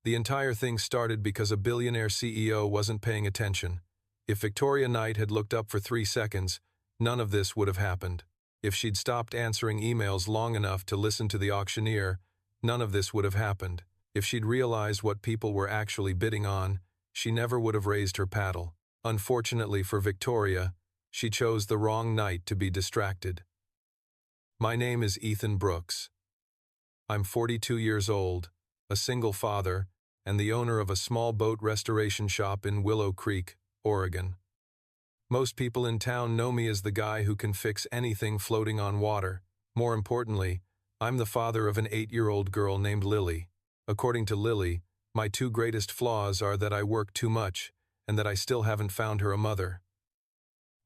The entire thing started because a billionaire CEO wasn't paying attention. If Victoria Knight had looked up for 3 seconds, none of this would have happened. If she'd stopped answering emails long enough to listen to the auctioneer, none of this would have happened. If she'd realized what people were actually bidding on, she never would have raised her paddle. Unfortunately for Victoria, she chose the wrong night to be distracted. My name is Ethan Brooks. I'm 42 years old, a single father, and the owner of a small boat restoration shop in Willow Creek, Oregon. Most people in town know me as the guy who can fix anything floating on water. More importantly, I'm the father of an 8-year-old girl named Lily. According to Lily, my 2 greatest flaws are that I work too much and that I still haven't found her a mother.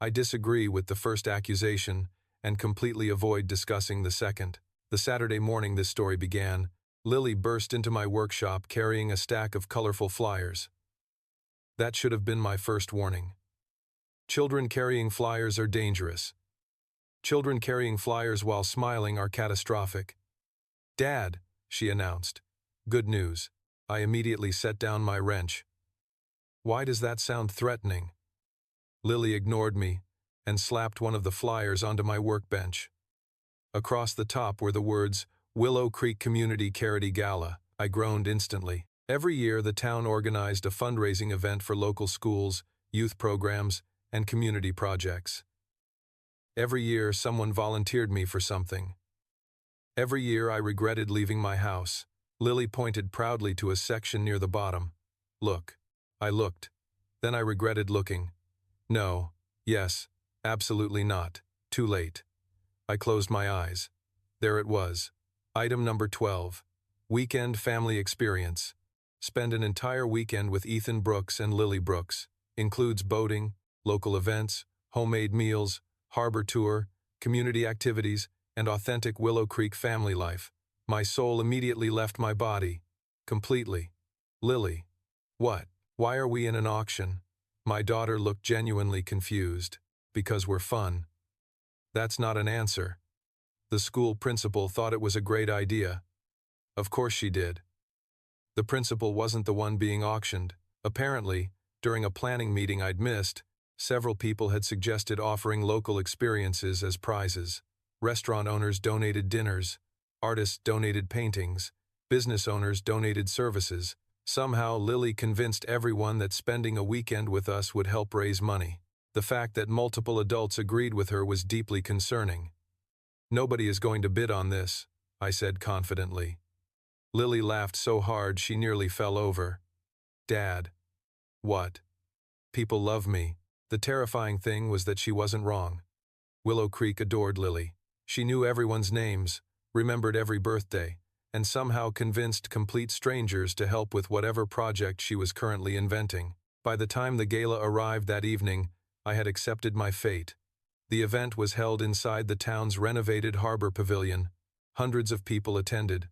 I disagree with the first accusation and completely avoid discussing the second. The Saturday morning this story began, Lily burst into my workshop carrying a stack of colorful flyers. That should have been my first warning. Children carrying flyers are dangerous. Children carrying flyers while smiling are catastrophic. "Dad," she announced. "Good news." I immediately set down my wrench. "Why does that sound threatening?" Lily ignored me and slapped one of the flyers onto my workbench. Across the top were the words, "Willow Creek Community Charity Gala." I groaned instantly. Every year, the town organized a fundraising event for local schools, youth programs, and community projects. Every year, someone volunteered me for something. Every year, I regretted leaving my house. Lily pointed proudly to a section near the bottom. "Look." I looked. Then I regretted looking. No, yes, absolutely not. Too late. I closed my eyes. There it was. Item number 12. Weekend Family Experience. Spend an entire weekend with Ethan Brooks and Lily Brooks. Includes boating, local events, homemade meals, harbor tour, community activities, and authentic Willow Creek family life. My soul immediately left my body. Completely. Lily. What? Why are we in an auction? My daughter looked genuinely confused. Because we're fun. That's not an answer. The school principal thought it was a great idea. Of course she did. The principal wasn't the one being auctioned. Apparently, during a planning meeting I'd missed, several people had suggested offering local experiences as prizes. Restaurant owners donated dinners, artists donated paintings, business owners donated services. Somehow, Lily convinced everyone that spending a weekend with us would help raise money. The fact that multiple adults agreed with her was deeply concerning. "Nobody is going to bid on this," I said confidently. Lily laughed so hard she nearly fell over. "Dad." "What?" "People love me." The terrifying thing was that she wasn't wrong. Willow Creek adored Lily. She knew everyone's names, remembered every birthday, and somehow convinced complete strangers to help with whatever project she was currently inventing. By the time the gala arrived that evening, I had accepted my fate. The event was held inside the town's renovated harbor pavilion. Hundreds of people attended.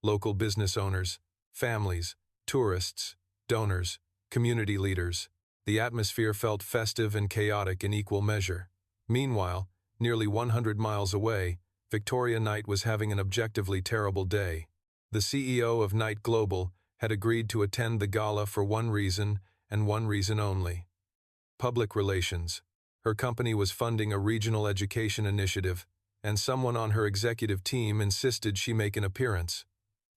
Local business owners, families, tourists, donors, community leaders. The atmosphere felt festive and chaotic in equal measure. Meanwhile, nearly 100 miles away, Victoria Knight was having an objectively terrible day. The CEO of Knight Global had agreed to attend the gala for one reason and one reason only. Public relations. Her company was funding a regional education initiative, and someone on her executive team insisted she make an appearance.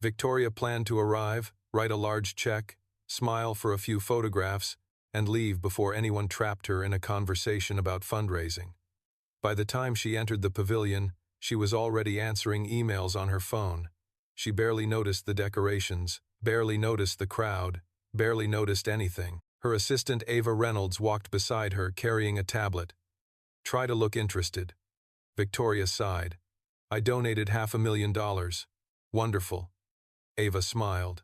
Victoria planned to arrive, write a large check, smile for a few photographs, and leave before anyone trapped her in a conversation about fundraising. By the time she entered the pavilion, she was already answering emails on her phone. She barely noticed the decorations, barely noticed the crowd, barely noticed anything. Her assistant Ava Reynolds walked beside her carrying a tablet. "Try to look interested." Victoria sighed. "I donated $500,000. Wonderful." Ava smiled.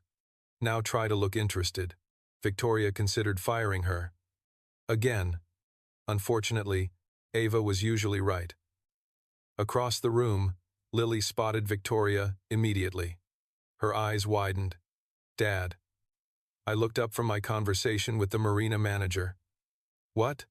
"Now try to look interested." Victoria considered firing her. Again. Unfortunately, Ava was usually right. Across the room, Lily spotted Victoria immediately. Her eyes widened. "Dad." I looked up from my conversation with the marina manager. "What?"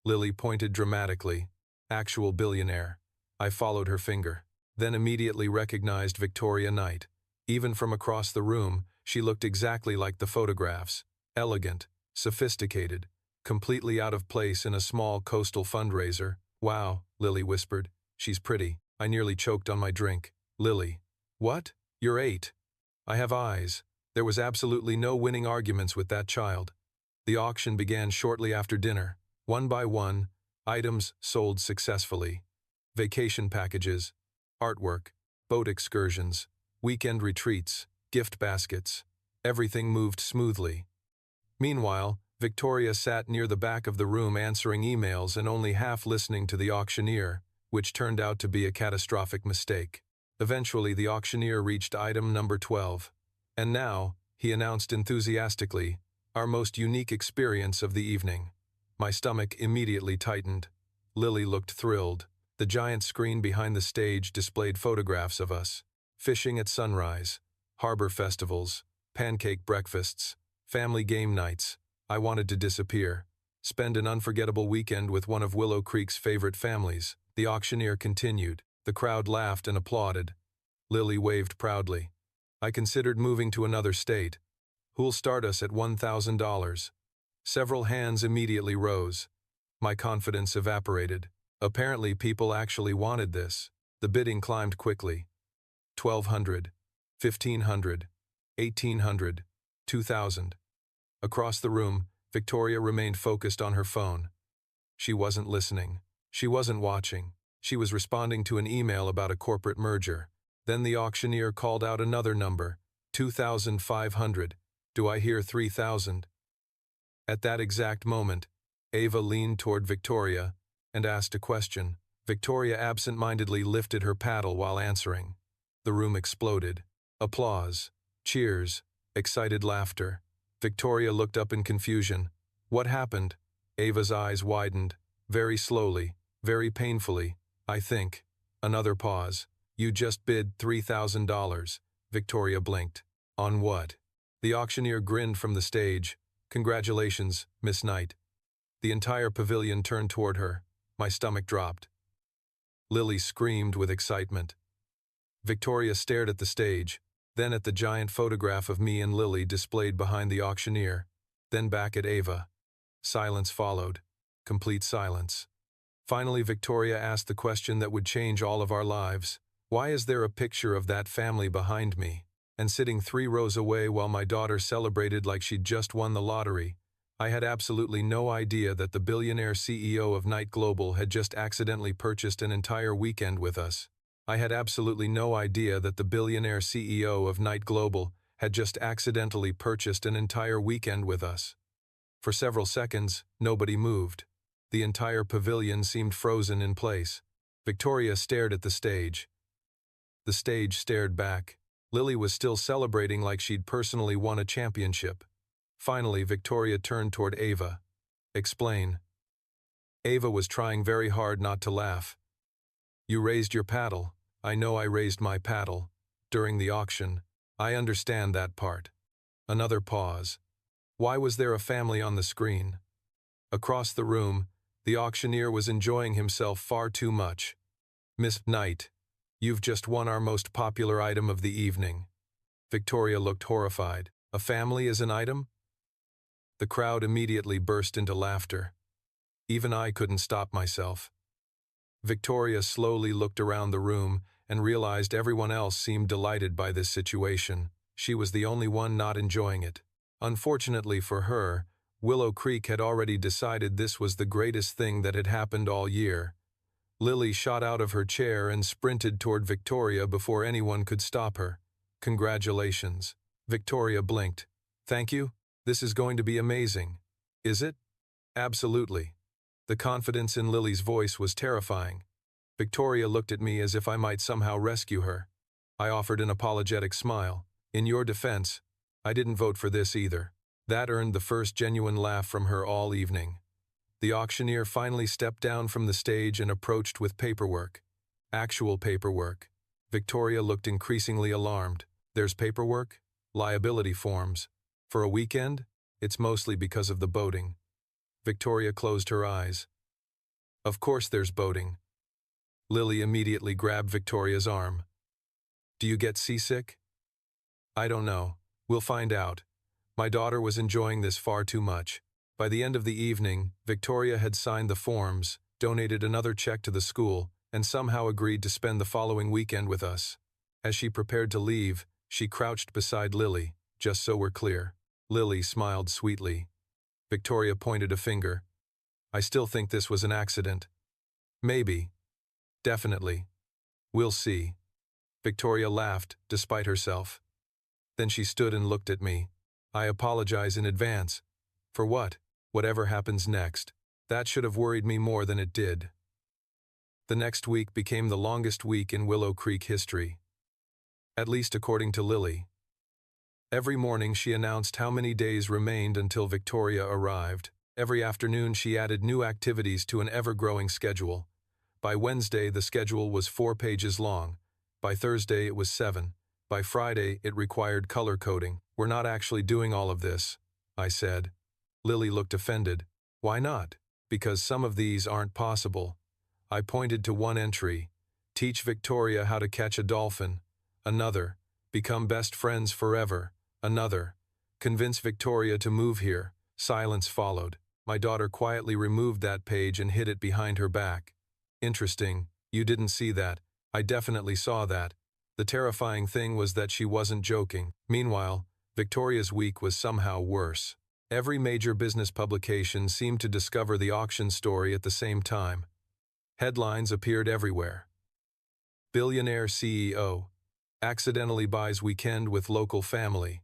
Lily pointed dramatically. "Actual billionaire." I followed her finger, then immediately recognized Victoria Knight. Even from across the room, She looked exactly like the photographs, elegant, sophisticated, completely out of place in a small coastal fundraiser. "Wow," Lily whispered. "She's pretty." I nearly choked on my drink. "Lily. What? You're 8. I have eyes." There was absolutely no winning arguments with that child. The auction began shortly after dinner. One by one, items sold successfully. Vacation packages, artwork, boat excursions, weekend retreats, gift baskets. Everything moved smoothly. Meanwhile, Victoria sat near the back of the room answering emails and only half listening to the auctioneer, which turned out to be a catastrophic mistake. Eventually, the auctioneer reached item number 12. "And now," he announced enthusiastically, "our most unique experience of the evening." My stomach immediately tightened. Lily looked thrilled. The giant screen behind the stage displayed photographs of us. Fishing at sunrise, harbor festivals, pancake breakfasts, family game nights. I wanted to disappear. Spend an unforgettable weekend with one of Willow Creek's favorite families. The auctioneer continued. The crowd laughed and applauded. Lily waved proudly. I considered moving to another state. "Who'll start us at $1,000? Several hands immediately rose. My confidence evaporated. Apparently people actually wanted this. The bidding climbed quickly. 1,200, 1,500, 1,800, 2,000. Across the room, Victoria remained focused on her phone. She wasn't listening. She wasn't watching. She was responding to an email about a corporate merger. Then the auctioneer called out another number, 2,500. "Do I hear 3,000? At that exact moment, Ava leaned toward Victoria and asked a question. Victoria absent-mindedly lifted her paddle while answering. The room exploded. Applause, cheers, excited laughter. Victoria looked up in confusion. "What happened?" Ava's eyes widened, very slowly, very painfully. "I think." Another pause. "You just bid $3,000. Victoria blinked. "On what?" The auctioneer grinned from the stage. "Congratulations, Miss Knight." The entire pavilion turned toward her. My stomach dropped. Lily screamed with excitement. Victoria stared at the stage, then at the giant photograph of me and Lily displayed behind the auctioneer, then back at Ava. Silence followed. Complete silence. Finally, Victoria asked the question that would change all of our lives. "Why is there a picture of that family behind me?" And sitting 3 rows away while my daughter celebrated like she'd just won the lottery, I had absolutely no idea that the billionaire CEO of Knight Global had just accidentally purchased an entire weekend with us. I had absolutely no idea that the billionaire CEO of Knight Global had just accidentally purchased an entire weekend with us. For several seconds, nobody moved. The entire pavilion seemed frozen in place. Victoria stared at the stage. The stage stared back. Lily was still celebrating like she'd personally won a championship. Finally, Victoria turned toward Ava. "Explain." Ava was trying very hard not to laugh. "You raised your paddle." "I know I raised my paddle. During the auction. I understand that part." Another pause. Why was there a family on the screen? Across the room, the auctioneer was enjoying himself far too much. "Miss Knight, you've just won our most popular item of the evening." Victoria looked horrified. "A family is an item?" The crowd immediately burst into laughter. Even I couldn't stop myself. Victoria slowly looked around the room and realized everyone else seemed delighted by this situation. She was the only one not enjoying it. Unfortunately for her, Willow Creek had already decided this was the greatest thing that had happened all year. Lily shot out of her chair and sprinted toward Victoria before anyone could stop her. "Congratulations." Victoria blinked. "Thank you. This is going to be amazing." "Is it?" "Absolutely." The confidence in Lily's voice was terrifying. Victoria looked at me as if I might somehow rescue her. I offered an apologetic smile. "In your defense, I didn't vote for this either." That earned the first genuine laugh from her all evening. The auctioneer finally stepped down from the stage and approached with paperwork. Actual paperwork. Victoria looked increasingly alarmed. "There's paperwork? Liability forms. For a weekend? It's mostly because of the boating." Victoria closed her eyes. "Of course there's boating." Lily immediately grabbed Victoria's arm. "Do you get seasick?" "I don't know. We'll find out. My daughter was enjoying this far too much. By the end of the evening, Victoria had signed the forms, donated another check to the school, and somehow agreed to spend the following weekend with us. As she prepared to leave, she crouched beside Lily, just so we're clear. Lily smiled sweetly. Victoria pointed a finger. I still think this was an accident. Maybe. Definitely. We'll see. Victoria laughed, despite herself. Then she stood and looked at me. I apologize in advance. For what? Whatever happens next. That should have worried me more than it did. The next week became the longest week in Willow Creek history. At least according to Lily. Every morning she announced how many days remained until Victoria arrived. Every afternoon she added new activities to an ever-growing schedule. By Wednesday the schedule was 4 pages long. By Thursday it was 7. By Friday it required color coding. We're not actually doing all of this, I said. Lily looked offended. Why not? Because some of these aren't possible. I pointed to one entry. Teach Victoria how to catch a dolphin. Another. Become best friends forever. Another. Convince Victoria to move here. Silence followed. My daughter quietly removed that page and hid it behind her back. Interesting. You didn't see that. I definitely saw that. The terrifying thing was that she wasn't joking. Meanwhile, Victoria's week was somehow worse. Every major business publication seemed to discover the auction story at the same time. Headlines appeared everywhere. Billionaire CEO. Accidentally buys weekend with local family.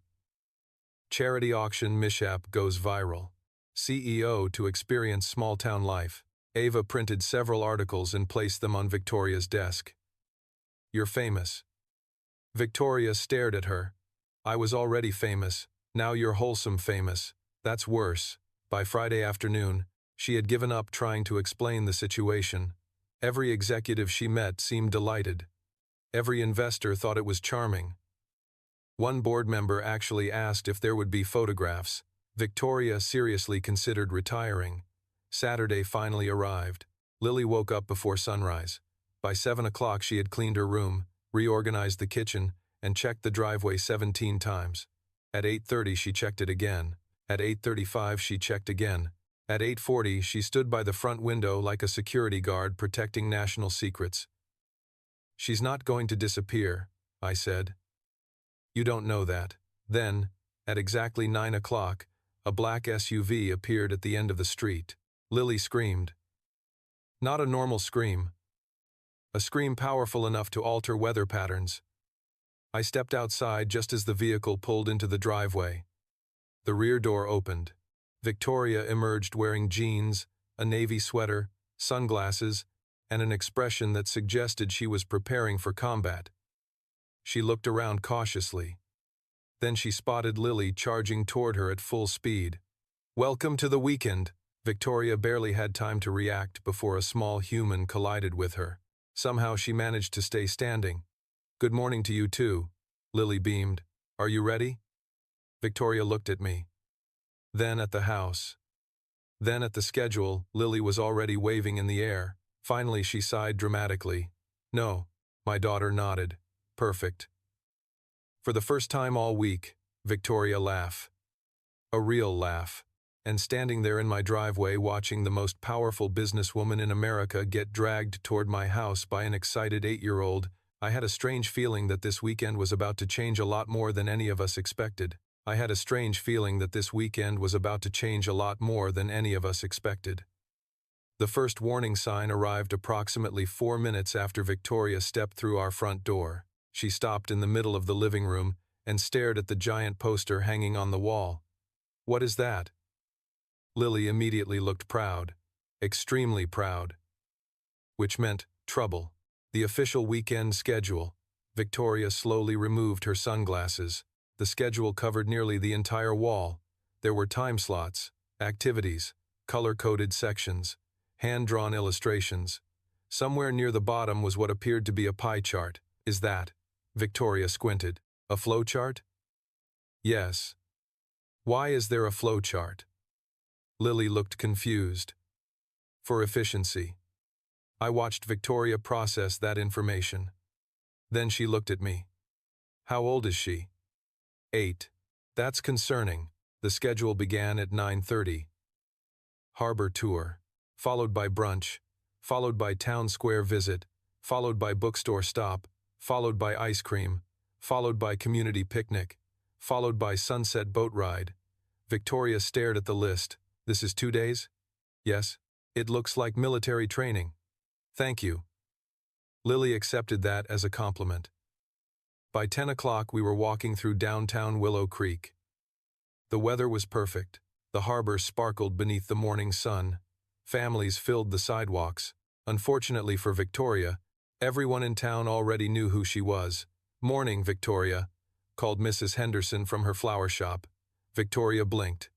Charity auction mishap goes viral. CEO to experience small-town life. Ava printed several articles and placed them on Victoria's desk. You're famous. Victoria stared at her. I was already famous. Now you're wholesome famous. That's worse. By Friday afternoon, she had given up trying to explain the situation. Every executive she met seemed delighted. Every investor thought it was charming. One board member actually asked if there would be photographs. Victoria seriously considered retiring. Saturday finally arrived. Lily woke up before sunrise. By 7 o'clock she had cleaned her room, reorganized the kitchen, and checked the driveway 17 times. At 8:30 she checked it again. At 8:35 she checked again. At 8:40 she stood by the front window like a security guard protecting national secrets. She's not going to disappear, I said. You don't know that. Then, at exactly 9 o'clock, a black SUV appeared at the end of the street. Lily screamed. Not a normal scream. A scream powerful enough to alter weather patterns. I stepped outside just as the vehicle pulled into the driveway. The rear door opened. Victoria emerged wearing jeans, a navy sweater, sunglasses, and an expression that suggested she was preparing for combat. She looked around cautiously. Then she spotted Lily charging toward her at full speed. Welcome to the weekend. Victoria barely had time to react before a small human collided with her. Somehow she managed to stay standing. Good morning to you too, Lily beamed. Are you ready? Victoria looked at me. Then at the house. Then at the schedule. Lily was already waving in the air. Finally she sighed dramatically. No, my daughter nodded. Perfect. For the first time all week, Victoria laughed. A real laugh. And standing there in my driveway watching the most powerful businesswoman in America get dragged toward my house by an excited 8-year-old, I had a strange feeling that this weekend was about to change a lot more than any of us expected. I had a strange feeling that this weekend was about to change a lot more than any of us expected. The first warning sign arrived approximately 4 minutes after Victoria stepped through our front door. She stopped in the middle of the living room and stared at the giant poster hanging on the wall. What is that? Lily immediately looked proud. Extremely proud. Which meant trouble. The official weekend schedule. Victoria slowly removed her sunglasses. The schedule covered nearly the entire wall. There were time slots, activities, color-coded sections, hand-drawn illustrations. Somewhere near the bottom was what appeared to be a pie chart. Is that? Victoria squinted. A flowchart? Yes. Why is there a flowchart? Lily looked confused. For efficiency. I watched Victoria process that information. Then she looked at me. How old is she? 8. That's concerning. The schedule began at 9:30. Harbor tour, followed by brunch, followed by town square visit, followed by bookstore stop, followed by ice cream, followed by community picnic, followed by sunset boat ride. Victoria stared at the list. This is 2 days? Yes. It looks like military training. Thank you. Lily accepted that as a compliment. By 10 o'clock we were walking through downtown Willow Creek. The weather was perfect. The harbor sparkled beneath the morning sun. Families filled the sidewalks. Unfortunately for Victoria, everyone in town already knew who she was. "Morning, Victoria," called Mrs. Henderson from her flower shop. Victoria blinked.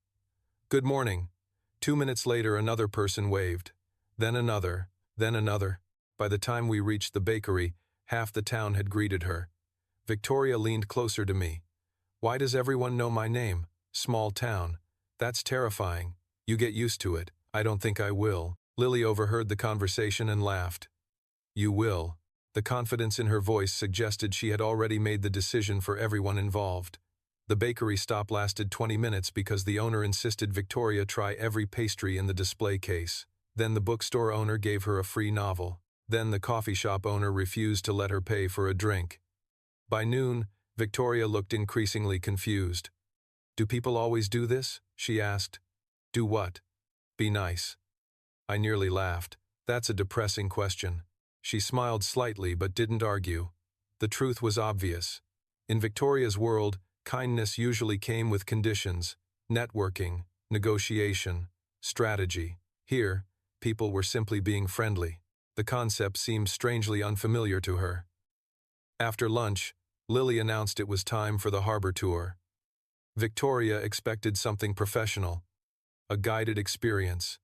"Good morning." 2 minutes later another person waved. Then another, then another. By the time we reached the bakery, half the town had greeted her. Victoria leaned closer to me. "Why does everyone know my name? Small town. That's terrifying. You get used to it." "I don't think I will." Lily overheard the conversation and laughed. "You will." The confidence in her voice suggested she had already made the decision for everyone involved. The bakery stop lasted 20 minutes because the owner insisted Victoria try every pastry in the display case. Then the bookstore owner gave her a free novel. Then the coffee shop owner refused to let her pay for a drink. By noon, Victoria looked increasingly confused. "Do people always do this?" she asked. "Do what?" "Be nice." I nearly laughed. That's a depressing question. She smiled slightly but didn't argue. The truth was obvious. In Victoria's world, kindness usually came with conditions: networking, negotiation, strategy. Here, people were simply being friendly. The concept seemed strangely unfamiliar to her. After lunch, Lily announced it was time for the harbor tour. Victoria expected something professional, a guided experience,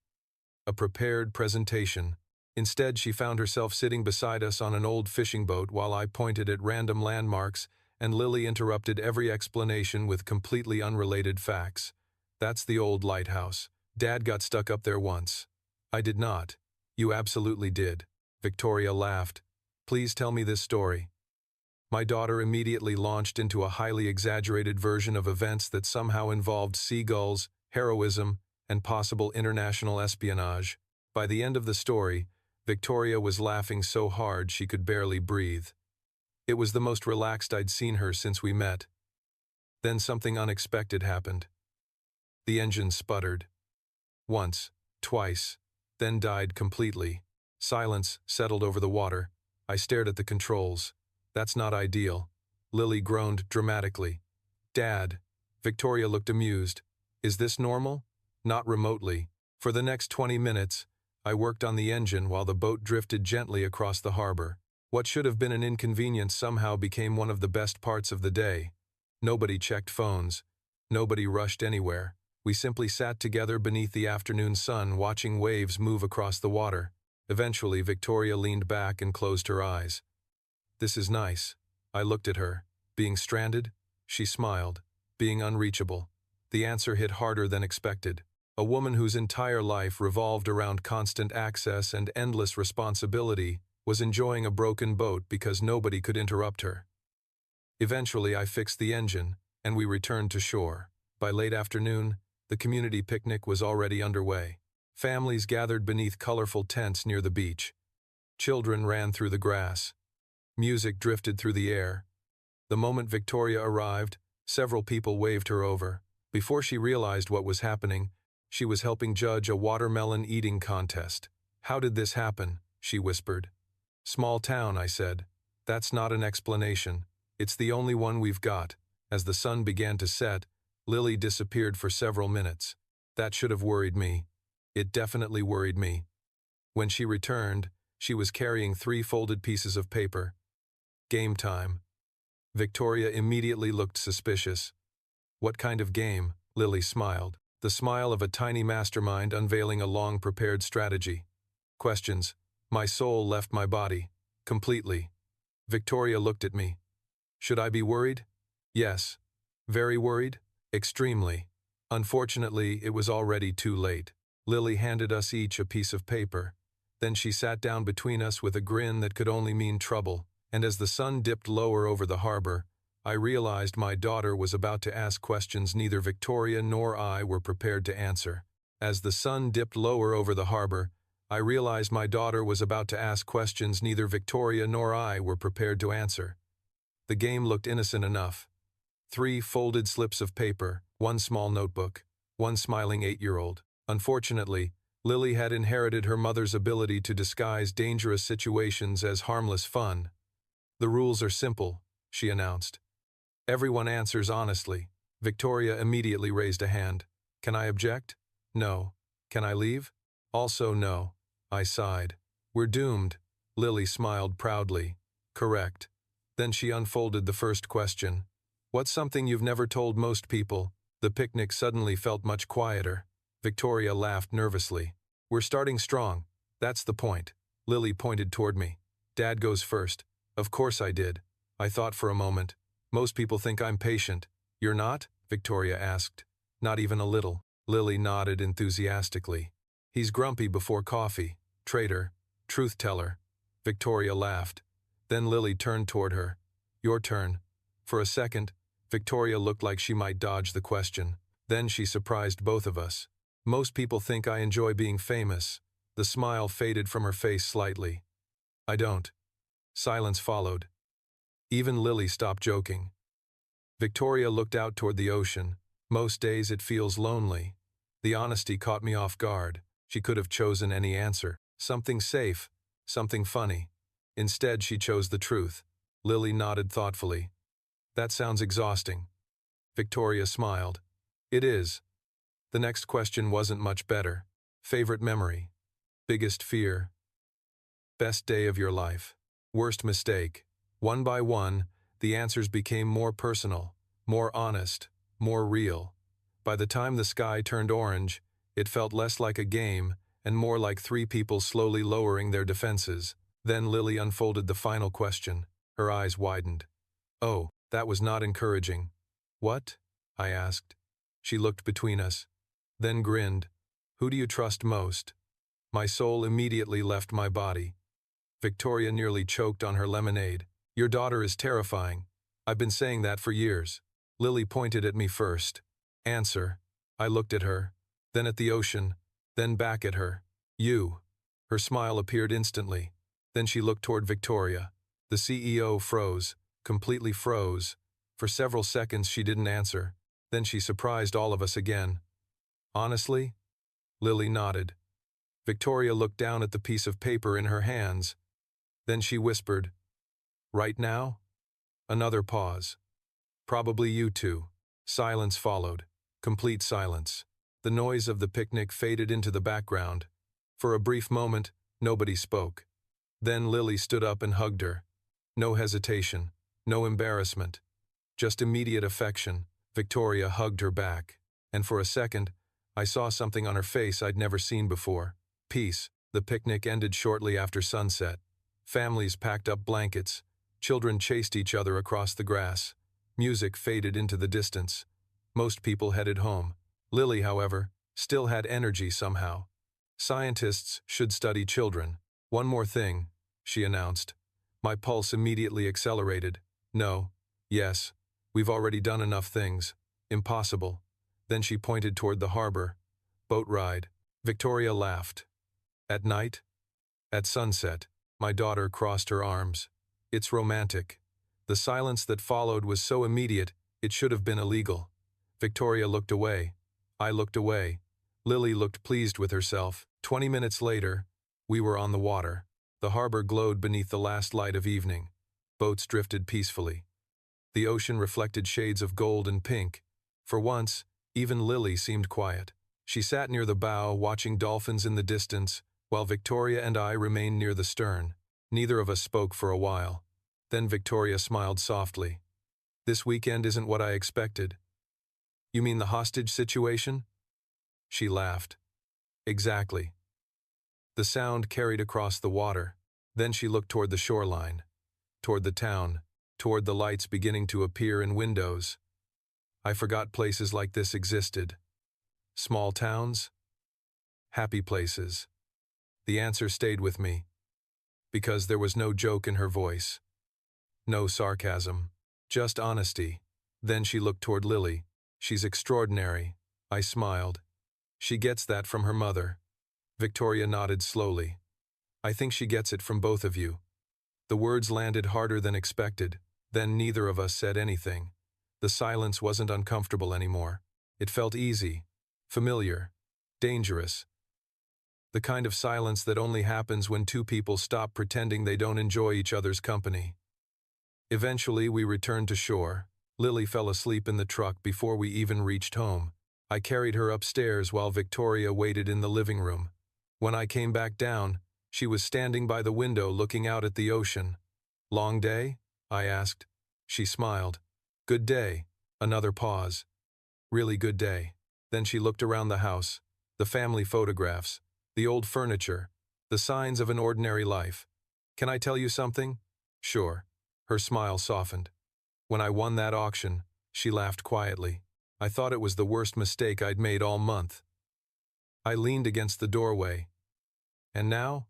a prepared presentation. Instead, she found herself sitting beside us on an old fishing boat while I pointed at random landmarks, and Lily interrupted every explanation with completely unrelated facts. "That's the old lighthouse. Dad got stuck up there once." "I did not." "You absolutely did." Victoria laughed. "Please tell me this story." My daughter immediately launched into a highly exaggerated version of events that somehow involved seagulls, heroism, and possible international espionage. By the end of the story, Victoria was laughing so hard she could barely breathe. It was the most relaxed I'd seen her since we met. Then something unexpected happened. The engine sputtered. Once, twice, then died completely. Silence settled over the water. I stared at the controls. "That's not ideal." Lily groaned dramatically. "Dad." Victoria looked amused. "Is this normal?" "Not remotely." For the next 20 minutes, I worked on the engine while the boat drifted gently across the harbor. What should have been an inconvenience somehow became one of the best parts of the day. Nobody checked phones. Nobody rushed anywhere. We simply sat together beneath the afternoon sun, watching waves move across the water. Eventually, Victoria leaned back and closed her eyes. "This is nice." I looked at her. "Being stranded?" She smiled. "Being unreachable." The answer hit harder than expected. A woman whose entire life revolved around constant access and endless responsibility was enjoying a broken boat because nobody could interrupt her. Eventually, I fixed the engine, and we returned to shore. By late afternoon, the community picnic was already underway. Families gathered beneath colorful tents near the beach. Children ran through the grass. Music drifted through the air. The moment Victoria arrived, several people waved her over. Before she realized what was happening, she was helping judge a watermelon eating contest. "How did this happen?" she whispered. "Small town," I said. "That's not an explanation. It's the only one we've got." As the sun began to set, Lily disappeared for several minutes. That should have worried me. It definitely worried me. When she returned, she was carrying 3 folded pieces of paper. "Game time." Victoria immediately looked suspicious. "What kind of game?" Lily smiled. The smile of a tiny mastermind unveiling a long-prepared strategy. "Questions." My soul left my body. Completely. Victoria looked at me. "Should I be worried?" "Yes." "Very worried?" "Extremely." Unfortunately, it was already too late. Lily handed us each a piece of paper. Then she sat down between us with a grin that could only mean trouble, and as the sun dipped lower over the harbor, I realized my daughter was about to ask questions neither Victoria nor I were prepared to answer. As the sun dipped lower over the harbor, I realized my daughter was about to ask questions neither Victoria nor I were prepared to answer. The game looked innocent enough. 3 folded slips of paper, 1 small notebook, 1 smiling 8-year-old. Unfortunately, Lily had inherited her mother's ability to disguise dangerous situations as harmless fun. "The rules are simple," she announced. "Everyone answers honestly." Victoria immediately raised a hand. "Can I object?" "No." "Can I leave?" "Also no." I sighed. "We're doomed." Lily smiled proudly. "Correct." Then she unfolded the first question. "What's something you've never told most people?" The picnic suddenly felt much quieter. Victoria laughed nervously. "We're starting strong. That's the point." Lily pointed toward me. "Dad goes first." Of course I did. I thought for a moment. "Most people think I'm patient." "You're not?" Victoria asked. "Not even a little." Lily nodded enthusiastically. "He's grumpy before coffee. Traitor. Truth teller." Victoria laughed. Then Lily turned toward her. "Your turn." For a second, Victoria looked like she might dodge the question. Then she surprised both of us. "Most people think I enjoy being famous." The smile faded from her face slightly. "I don't." Silence followed. Even Lily stopped joking. Victoria looked out toward the ocean. "Most days it feels lonely." The honesty caught me off guard. She could have chosen any answer. Something safe, something funny. Instead, she chose the truth. Lily nodded thoughtfully. "That sounds exhausting." Victoria smiled. "It is." The next question wasn't much better. "Favorite memory?" "Biggest fear?" "Best day of your life?" "Worst mistake?" One by one, the answers became more personal, more honest, more real. By the time the sky turned orange, it felt less like a game and more like 3 people slowly lowering their defenses. Then Lily unfolded the final question. Her eyes widened. "Oh, that was not encouraging." "What?" I asked. She looked between us, then grinned. "Who do you trust most?" My soul immediately left my body. Victoria nearly choked on her lemonade. "Your daughter is terrifying. I've been saying that for years." Lily pointed at me first. "Answer." I looked at her, then at the ocean, then back at her. "You." Her smile appeared instantly. Then she looked toward Victoria. The CEO froze, completely froze. For several seconds she didn't answer. Then she surprised all of us again. "Honestly?" Lily nodded. Victoria looked down at the piece of paper in her hands. Then she whispered, "Right now?" Another pause. "Probably you two." Silence followed. Complete silence. The noise of the picnic faded into the background. For a brief moment, nobody spoke. Then Lily stood up and hugged her. No hesitation, no embarrassment. Just immediate affection. Victoria hugged her back. And for a second, I saw something on her face I'd never seen before. Peace. The picnic ended shortly after sunset. Families packed up blankets. Children chased each other across the grass. Music faded into the distance. Most people headed home. Lily, however, still had energy somehow. "Scientists should study children." "One more thing," she announced. My pulse immediately accelerated. "No. Yes. We've already done enough things." "Impossible." Then she pointed toward the harbor. "Boat ride." Victoria laughed. "At night?" "At sunset." My daughter crossed her arms. "It's romantic." The silence that followed was so immediate, it should have been illegal. Victoria looked away. I looked away. Lily looked pleased with herself. 20 minutes later, we were on the water. The harbor glowed beneath the last light of evening. Boats drifted peacefully. The ocean reflected shades of gold and pink. For once, even Lily seemed quiet. She sat near the bow, watching dolphins in the distance, while Victoria and I remained near the stern. Neither of us spoke for a while. Then Victoria smiled softly. "This weekend isn't what I expected." "You mean the hostage situation?" She laughed. "Exactly." The sound carried across the water. Then she looked toward the shoreline, toward the town, toward the lights beginning to appear in windows. I forgot places like this existed. Small towns? Happy places. The answer stayed with me, because there was no joke in her voice. No sarcasm. Just honesty. Then she looked toward Lily. She's extraordinary. I smiled. She gets that from her mother. Victoria nodded slowly. I think she gets it from both of you. The words landed harder than expected. Then neither of us said anything. The silence wasn't uncomfortable anymore. It felt easy, familiar, dangerous. The kind of silence that only happens when two people stop pretending they don't enjoy each other's company. Eventually, we returned to shore. Lily fell asleep in the truck before we even reached home. I carried her upstairs while Victoria waited in the living room. When I came back down, she was standing by the window looking out at the ocean. Long day? I asked. She smiled. Good day. Another pause. Really good day. Then she looked around the house, the family photographs, the old furniture, the signs of an ordinary life. Can I tell you something? Sure. Her smile softened. When I won that auction, she laughed quietly. I thought it was the worst mistake I'd made all month. I leaned against the doorway. And now?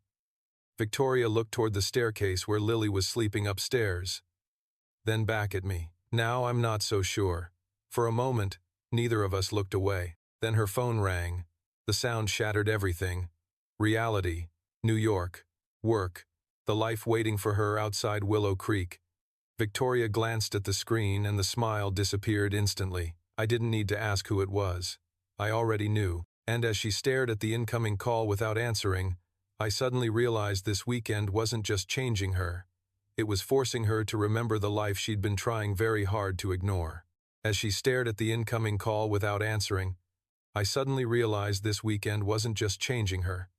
Victoria looked toward the staircase where Lily was sleeping upstairs. Then back at me. Now I'm not so sure. For a moment, neither of us looked away. Then her phone rang. The sound shattered everything. Reality, New York, work, the life waiting for her outside Willow Creek. Victoria glanced at the screen and the smile disappeared instantly. I didn't need to ask who it was. I already knew. And as she stared at the incoming call without answering, I suddenly realized this weekend wasn't just changing her. It was forcing her to remember the life she'd been trying very hard to ignore. As she stared at the incoming call without answering, I suddenly realized this weekend wasn't just changing her.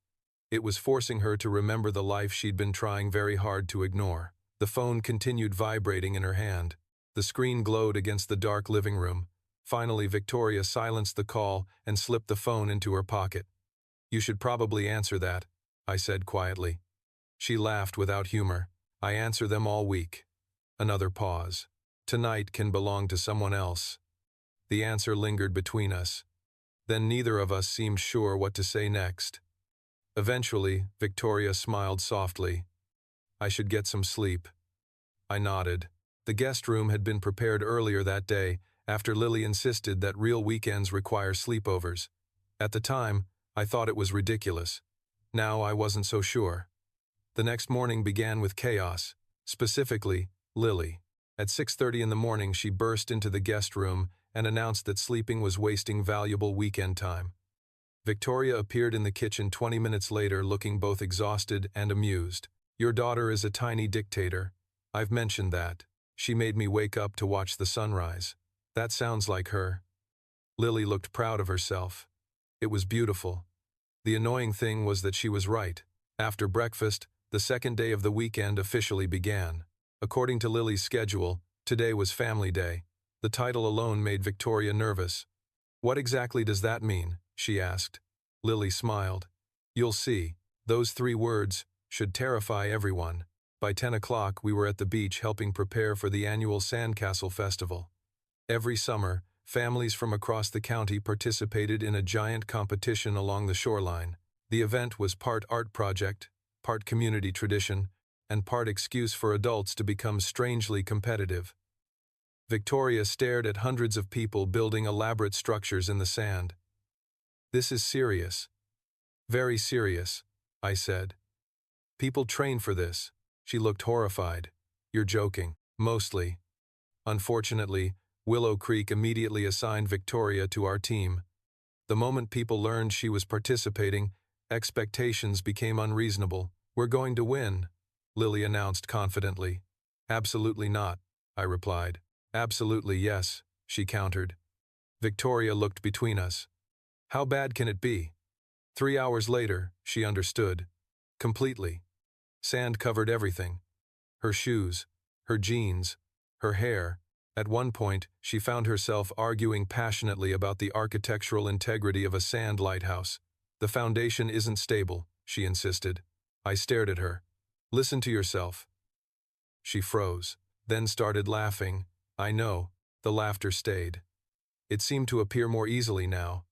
It was forcing her to remember the life she'd been trying very hard to ignore. The phone continued vibrating in her hand. The screen glowed against the dark living room. Finally, Victoria silenced the call and slipped the phone into her pocket. You should probably answer that, I said quietly. She laughed without humor. I answer them all week. Another pause. Tonight can belong to someone else. The answer lingered between us. Then neither of us seemed sure what to say next. Eventually, Victoria smiled softly. I should get some sleep. I nodded. The guest room had been prepared earlier that day, after Lily insisted that real weekends require sleepovers. At the time, I thought it was ridiculous. Now I wasn't so sure. The next morning began with chaos, specifically, Lily. At 6:30 in the morning, she burst into the guest room and announced that sleeping was wasting valuable weekend time. Victoria appeared in the kitchen 20 minutes later looking both exhausted and amused. Your daughter is a tiny dictator. I've mentioned that. She made me wake up to watch the sunrise. That sounds like her. Lily looked proud of herself. It was beautiful. The annoying thing was that she was right. After breakfast, the second day of the weekend officially began. According to Lily's schedule, today was family day. The title alone made Victoria nervous. What exactly does that mean? She asked. Lily smiled. You'll see. Those 3 words should terrify everyone. By 10 o'clock, we were at the beach helping prepare for the annual Sandcastle Festival. Every summer, families from across the county participated in a giant competition along the shoreline. The event was part art project, part community tradition, and part excuse for adults to become strangely competitive. Victoria stared at hundreds of people building elaborate structures in the sand. This is serious. Very serious, I said. People train for this. She looked horrified. You're joking. Mostly. Unfortunately, Willow Creek immediately assigned Victoria to our team. The moment people learned she was participating, expectations became unreasonable. We're going to win, Lily announced confidently. Absolutely not, I replied. Absolutely yes, she countered. Victoria looked between us. How bad can it be? 3 hours later, she understood. Completely. Sand covered everything. Her shoes, her jeans, her hair. At one point, she found herself arguing passionately about the architectural integrity of a sand lighthouse. The foundation isn't stable, she insisted. I stared at her. Listen to yourself. She froze, then started laughing. I know, the laughter stayed. It seemed to appear more easily now,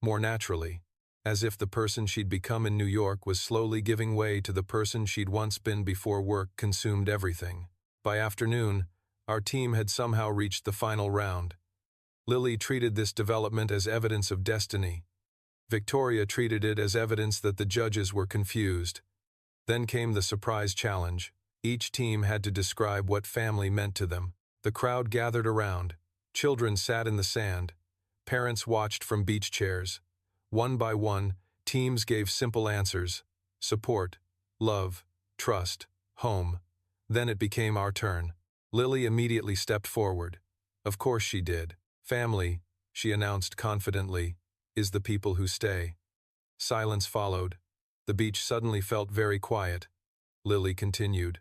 more naturally, as if the person she'd become in New York was slowly giving way to the person she'd once been before work consumed everything. By afternoon, Our team had somehow reached the final round. Lily treated this development as evidence of destiny. Victoria treated it as evidence that the judges were confused. Then came the surprise challenge. Each team had to describe what family meant to them. The crowd gathered around. Children sat in the sand. Parents watched from beach chairs. One by one, teams gave simple answers: support, love, trust, home. Then it became our turn. Lily immediately stepped forward. Of course she did. Family, she announced confidently, is the people who stay. Silence followed. The beach suddenly felt very quiet. Lily continued.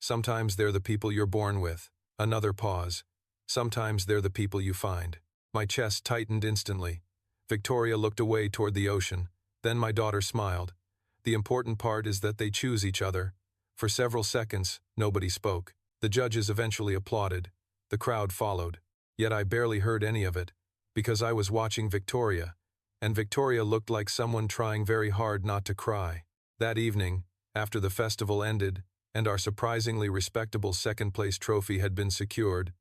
Sometimes they're the people you're born with. Another pause. Sometimes they're the people you find. My chest tightened instantly. Victoria looked away toward the ocean. Then my daughter smiled. The important part is that they choose each other. For several seconds, nobody spoke. The judges eventually applauded. The crowd followed. Yet I barely heard any of it, because I was watching Victoria, and Victoria looked like someone trying very hard not to cry. That evening, after the festival ended, and our surprisingly respectable second-place trophy had been secured,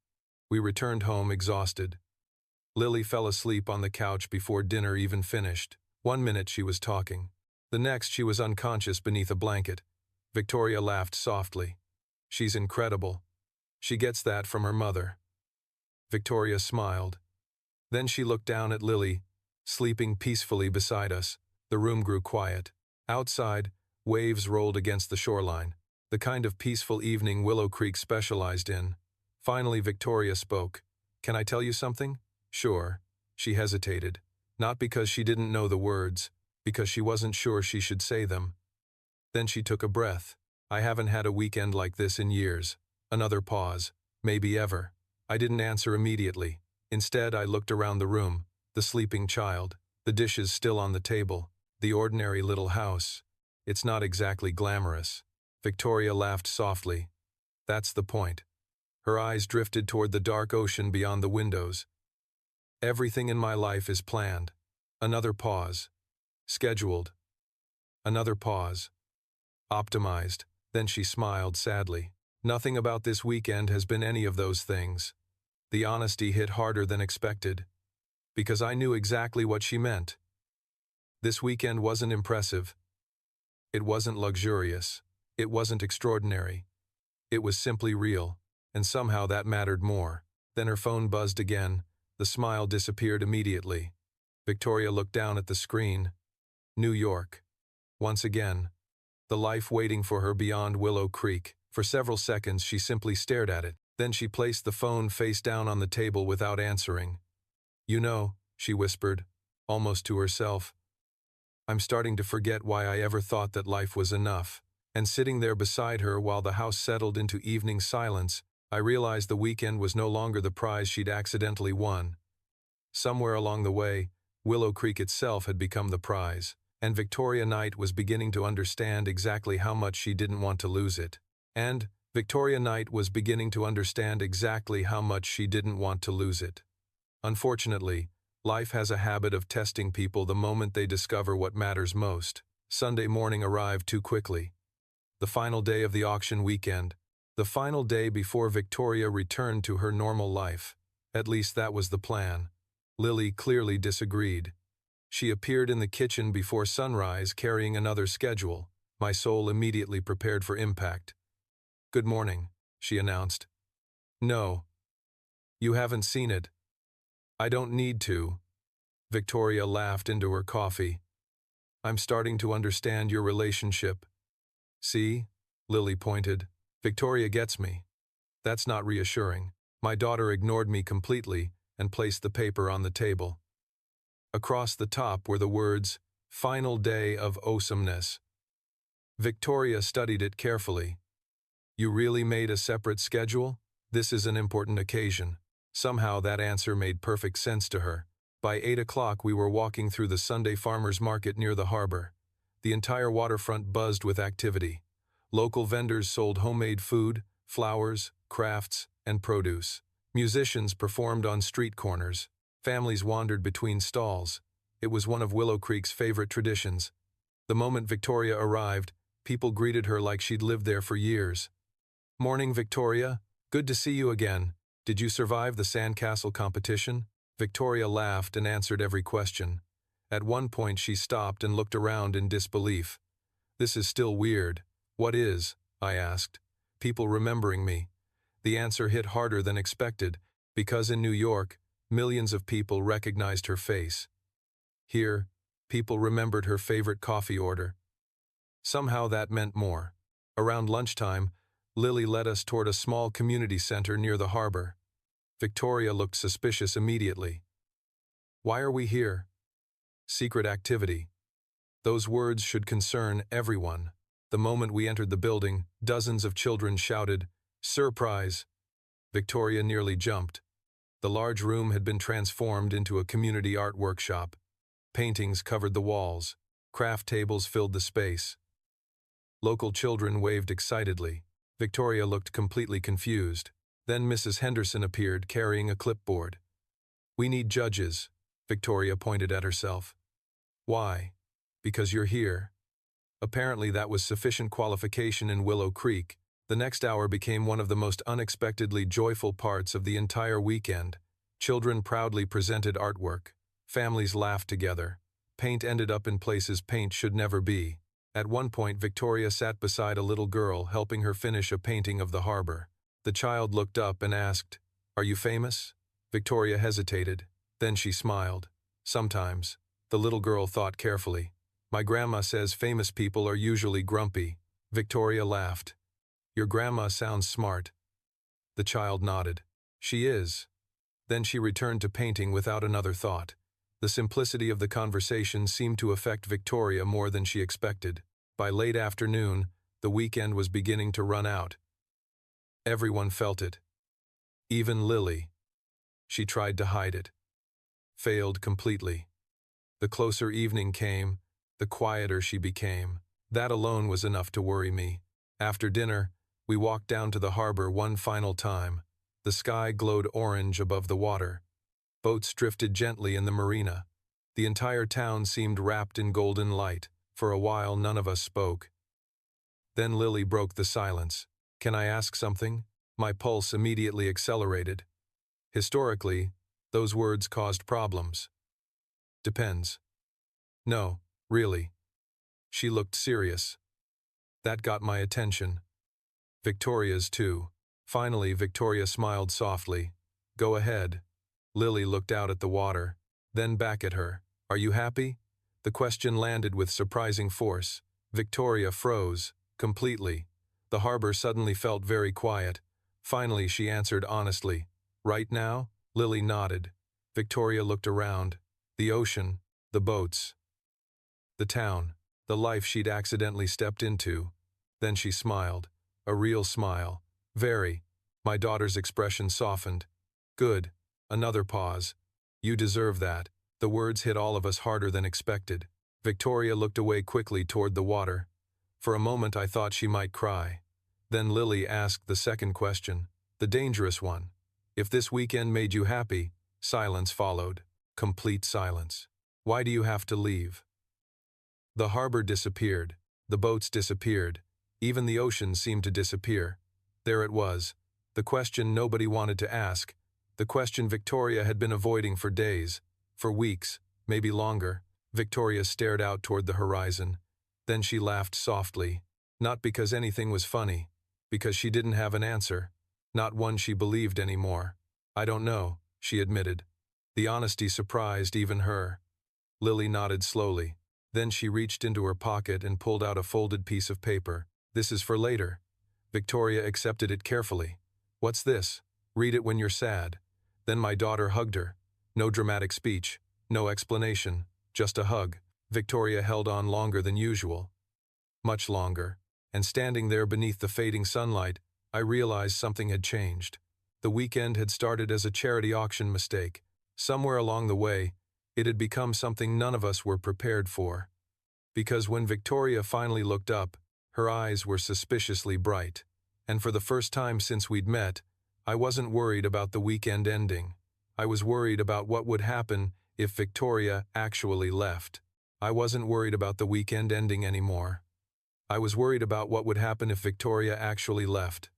we returned home exhausted. Lily fell asleep on the couch before dinner even finished. 1 minute she was talking. The next she was unconscious beneath a blanket. Victoria laughed softly. She's incredible. She gets that from her mother. Victoria smiled. Then she looked down at Lily, sleeping peacefully beside us. The room grew quiet. Outside, waves rolled against the shoreline, the kind of peaceful evening Willow Creek specialized in. Finally, Victoria spoke. Can I tell you something? Sure. She hesitated, not because she didn't know the words, because she wasn't sure she should say them. Then she took a breath. I haven't had a weekend like this in years. Another pause. Maybe ever. I didn't answer immediately. Instead, I looked around the room. The sleeping child. The dishes still on the table. The ordinary little house. It's not exactly glamorous. Victoria laughed softly. That's the point. Her eyes drifted toward the dark ocean beyond the windows. Everything in my life is planned. Another pause. Scheduled. Another pause. Optimized. Then she smiled sadly. Nothing about this weekend has been any of those things. The honesty hit harder than expected, because I knew exactly what she meant. This weekend wasn't impressive. It wasn't luxurious. It wasn't extraordinary. It was simply real, and somehow that mattered more. Then her phone buzzed again. The smile disappeared immediately. Victoria looked down at the screen. New York. Once again. The life waiting for her beyond Willow Creek. For several seconds she simply stared at it. Then she placed the phone face down on the table without answering. You know, she whispered, almost to herself, I'm starting to forget why I ever thought that life was enough. And sitting there beside her while the house settled into evening silence, I realized the weekend was no longer the prize she'd accidentally won. Somewhere along the way, Willow Creek itself had become the prize, and Victoria Knight was beginning to understand exactly how much she didn't want to lose it. And Victoria Knight was beginning to understand exactly how much she didn't want to lose it. Unfortunately, life has a habit of testing people the moment they discover what matters most. Sunday morning arrived too quickly. The final day of the auction weekend. The final day before Victoria returned to her normal life. At least that was the plan. Lily clearly disagreed. She appeared in the kitchen before sunrise carrying another schedule. My soul immediately prepared for impact. Good morning, she announced. No. You haven't seen it. I don't need to. Victoria laughed into her coffee. I'm starting to understand your relationship. See? Lily pointed. Victoria gets me. That's not reassuring. My daughter ignored me completely and placed the paper on the table. Across the top were the words, Final Day of Awesomeness. Victoria studied it carefully. You really made a separate schedule? This is an important occasion. Somehow that answer made perfect sense to her. By 8 o'clock we were walking through the Sunday farmers market near the harbor. The entire waterfront buzzed with activity. Local vendors sold homemade food, flowers, crafts, and produce. Musicians performed on street corners. Families wandered between stalls. It was one of Willow Creek's favorite traditions. The moment Victoria arrived, people greeted her like she'd lived there for years. Morning, Victoria, Good to see you again. Did you survive the sandcastle competition? Victoria laughed and answered every question. At one point she stopped and looked around in disbelief. This is still weird. What is? I asked. People remembering me. The answer hit harder than expected, because in New York, millions of people recognized her face. Here, people remembered her favorite coffee order. Somehow that meant more. Around lunchtime, Lily led us toward a small community center near the harbor. Victoria looked suspicious immediately. Why are we here? Secret activity. Those words should concern everyone. The moment we entered the building, dozens of children shouted, "Surprise!" Victoria nearly jumped. The large room had been transformed into a community art workshop. Paintings covered the walls. Craft tables filled the space. Local children waved excitedly. Victoria looked completely confused. Then Mrs. Henderson appeared carrying a clipboard. "We need judges," Victoria pointed at herself. "Why?" "Because you're here." Apparently that was sufficient qualification in Willow Creek. The next hour became one of the most unexpectedly joyful parts of the entire weekend. Children proudly presented artwork. Families laughed together. Paint ended up in places paint should never be. At one point, Victoria sat beside a little girl, helping her finish a painting of the harbor. The child looked up and asked, "Are you famous?" Victoria hesitated. Then she smiled. "Sometimes." The little girl thought carefully. "My grandma says famous people are usually grumpy." Victoria laughed. "Your grandma sounds smart." The child nodded. "She is." Then she returned to painting without another thought. The simplicity of the conversation seemed to affect Victoria more than she expected. By late afternoon, the weekend was beginning to run out. Everyone felt it. Even Lily. She tried to hide it. Failed completely. The closer evening came, the quieter she became. That alone was enough to worry me. After dinner, we walked down to the harbor one final time. The sky glowed orange above the water. Boats drifted gently in the marina. The entire town seemed wrapped in golden light. For a while, none of us spoke. Then Lily broke the silence. "Can I ask something?" My pulse immediately accelerated. Historically, those words caused problems. "Depends." "No, really." She looked serious. That got my attention. Victoria's too. Finally, Victoria smiled softly. "Go ahead." Lily looked out at the water, then back at her. "Are you happy?" The question landed with surprising force. Victoria froze, completely. The harbor suddenly felt very quiet. Finally, she answered honestly. "Right now?" Lily nodded. Victoria looked around. The ocean, the boats, the town, the life she'd accidentally stepped into. Then she smiled. A real smile. Very. My daughter's expression softened. "Good." Another pause. "You deserve that." The words hit all of us harder than expected. Victoria looked away quickly toward the water. For a moment I thought she might cry. Then Lily asked the second question, the dangerous one. "If this weekend made you happy?" Silence followed. Complete silence. "Why do you have to leave?" The harbor disappeared. The boats disappeared. Even the ocean seemed to disappear. There it was. The question nobody wanted to ask. The question Victoria had been avoiding for days, for weeks, maybe longer. Victoria stared out toward the horizon. Then she laughed softly. Not because anything was funny. Because she didn't have an answer. Not one she believed anymore. "I don't know," she admitted. The honesty surprised even her. Lily nodded slowly. Then she reached into her pocket and pulled out a folded piece of paper. "This is for later." Victoria accepted it carefully. "What's this?" "Read it when you're sad." Then my daughter hugged her. No dramatic speech, no explanation, just a hug. Victoria held on longer than usual. Much longer. And standing there beneath the fading sunlight, I realized something had changed. The weekend had started as a charity auction mistake. Somewhere along the way, it had become something none of us were prepared for. Because when Victoria finally looked up, her eyes were suspiciously bright. And for the first time since we'd met, I wasn't worried about the weekend ending. I was worried about what would happen if Victoria actually left. I wasn't worried about the weekend ending anymore. I was worried about what would happen if Victoria actually left.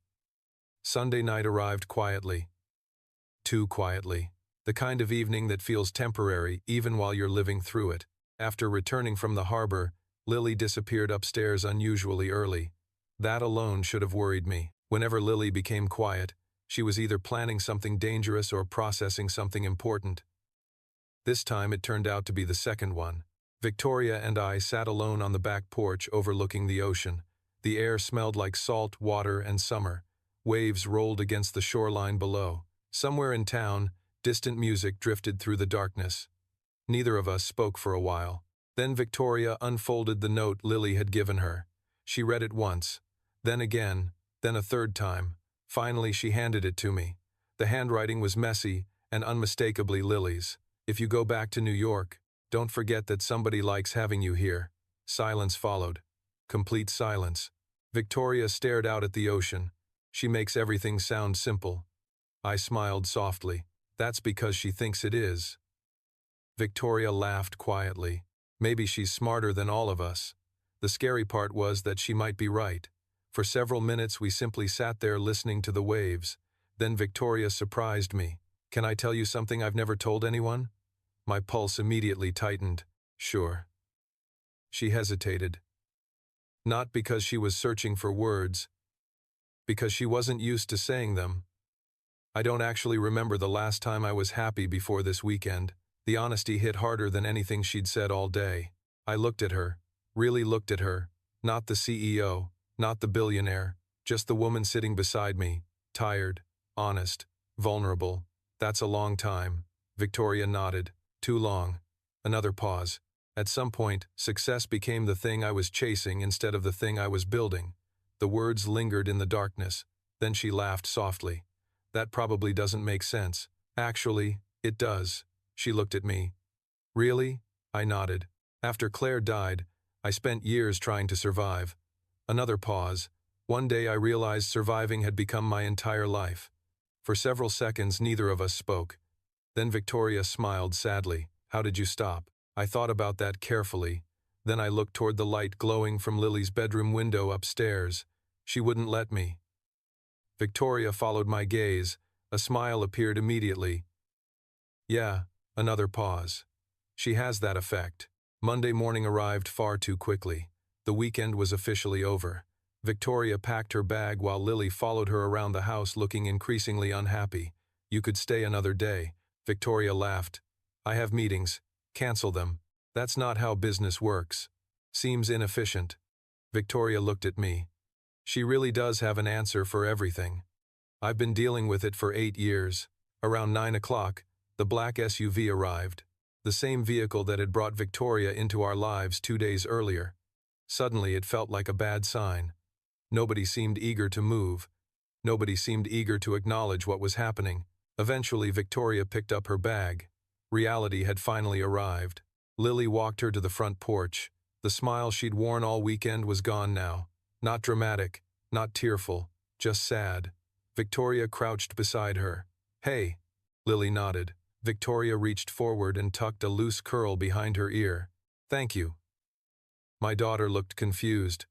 Sunday night arrived quietly. Too quietly. The kind of evening that feels temporary even while you're living through it. After returning from the harbor, Lily disappeared upstairs unusually early. That alone should have worried me. Whenever Lily became quiet, she was either planning something dangerous or processing something important. This time it turned out to be the second one. Victoria and I sat alone on the back porch overlooking the ocean. The air smelled like salt, water, and summer. Waves rolled against the shoreline below. Somewhere in town, distant music drifted through the darkness. Neither of us spoke for a while. Then Victoria unfolded the note Lily had given her. She read it once, then again, then a third time. Finally, she handed it to me. The handwriting was messy and unmistakably Lily's. "If you go back to New York, don't forget that somebody likes having you here." Silence followed. Complete silence. Victoria stared out at the ocean. She makes everything sound simple. I smiled softly. That's because she thinks it is. Victoria laughed quietly. Maybe she's smarter than all of us. The scary part was that she might be right. For several minutes we simply sat there listening to the waves. Then Victoria surprised me. "Can I tell you something I've never told anyone?" My pulse immediately tightened. "Sure." She hesitated. Not because she was searching for words, because she wasn't used to saying them. I don't actually remember the last time I was happy before this weekend. The honesty hit harder than anything she'd said all day. I looked at her, really looked at her, not the CEO, not the billionaire, just the woman sitting beside me, tired, honest, vulnerable. "That's a long time." Victoria nodded. "Too long." Another pause. At some point, success became the thing I was chasing instead of the thing I was building. The words lingered in the darkness. Then she laughed softly. "That probably doesn't make sense." "Actually, it does." She looked at me. "Really?" I nodded. "After Claire died, I spent years trying to survive." Another pause. One day I realized surviving had become my entire life. For several seconds neither of us spoke. Then Victoria smiled sadly. "How did you stop?" I thought about that carefully. Then I looked toward the light glowing from Lily's bedroom window upstairs. She wouldn't let me. Victoria followed my gaze. A smile appeared immediately. "Yeah." Another pause. "She has that effect." Monday morning arrived far too quickly. The weekend was officially over. Victoria packed her bag while Lily followed her around the house looking increasingly unhappy. "You could stay another day." Victoria laughed. "I have meetings. Cancel them." "That's not how business works." "Seems inefficient." Victoria looked at me. She really does have an answer for everything. I've been dealing with it for 8 years. Around 9 o'clock, the black SUV arrived. The same vehicle that had brought Victoria into our lives 2 days earlier. Suddenly it felt like a bad sign. Nobody seemed eager to move. Nobody seemed eager to acknowledge what was happening. Eventually Victoria picked up her bag. Reality had finally arrived. Lily walked her to the front porch. The smile she'd worn all weekend was gone now. Not dramatic, not tearful, just sad. Victoria crouched beside her. "Hey." Lily nodded. Victoria reached forward and tucked a loose curl behind her ear. "Thank you." My daughter looked confused.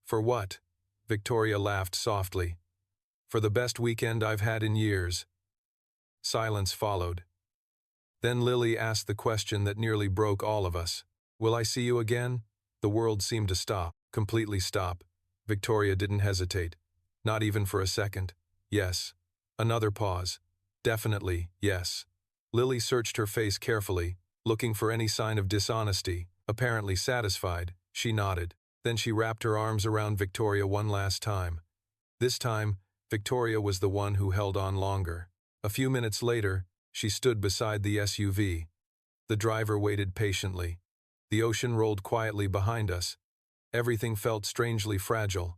"For what?" Victoria laughed softly. "For the best weekend I've had in years." Silence followed. Then Lily asked the question that nearly broke all of us. "Will I see you again?" The world seemed to stop, completely stop. Victoria didn't hesitate. Not even for a second. "Yes." Another pause. "Definitely, yes." Lily searched her face carefully, looking for any sign of dishonesty. Apparently satisfied, she nodded. Then she wrapped her arms around Victoria one last time. This time, Victoria was the one who held on longer. A few minutes later, she stood beside the SUV. The driver waited patiently. The ocean rolled quietly behind us. Everything felt strangely fragile.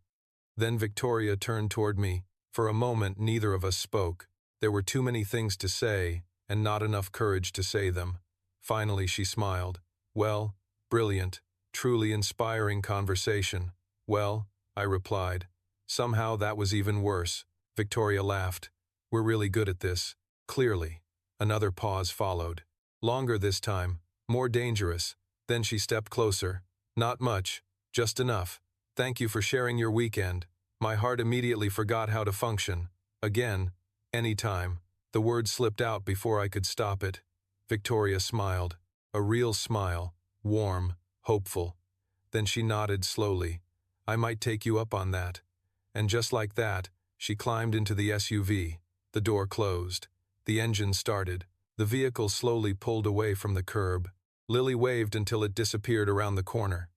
Then Victoria turned toward me. For a moment, neither of us spoke. There were too many things to say, and not enough courage to say them. Finally, she smiled. "Well, brilliant, truly inspiring conversation." "Well," I replied. "Somehow that was even worse." Victoria laughed. "We're really good at this." "Clearly." Another pause followed. Longer this time, more dangerous. Then she stepped closer. "Not much, just enough. Thank you for sharing your weekend." My heart immediately forgot how to function. Again, any time. The word slipped out before I could stop it. Victoria smiled. A real smile. Warm, hopeful. Then she nodded slowly. I might take you up on that. And just like that, she climbed into the SUV. The door closed. The engine started. The vehicle slowly pulled away from the curb. Lily waved until it disappeared around the corner.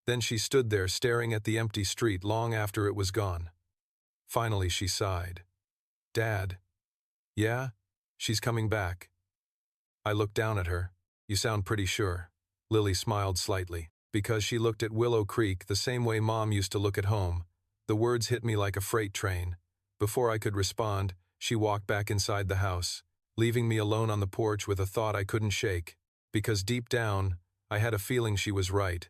Then she stood there staring at the empty street long after it was gone. Finally she sighed. Dad. Yeah? She's coming back. I looked down at her. You sound pretty sure. Lily smiled slightly. Because she looked at Willow Creek the same way Mom used to look at home. The words hit me like a freight train. Before I could respond, she walked back inside the house, leaving me alone on the porch with a thought I couldn't shake. Because deep down, I had a feeling she was right.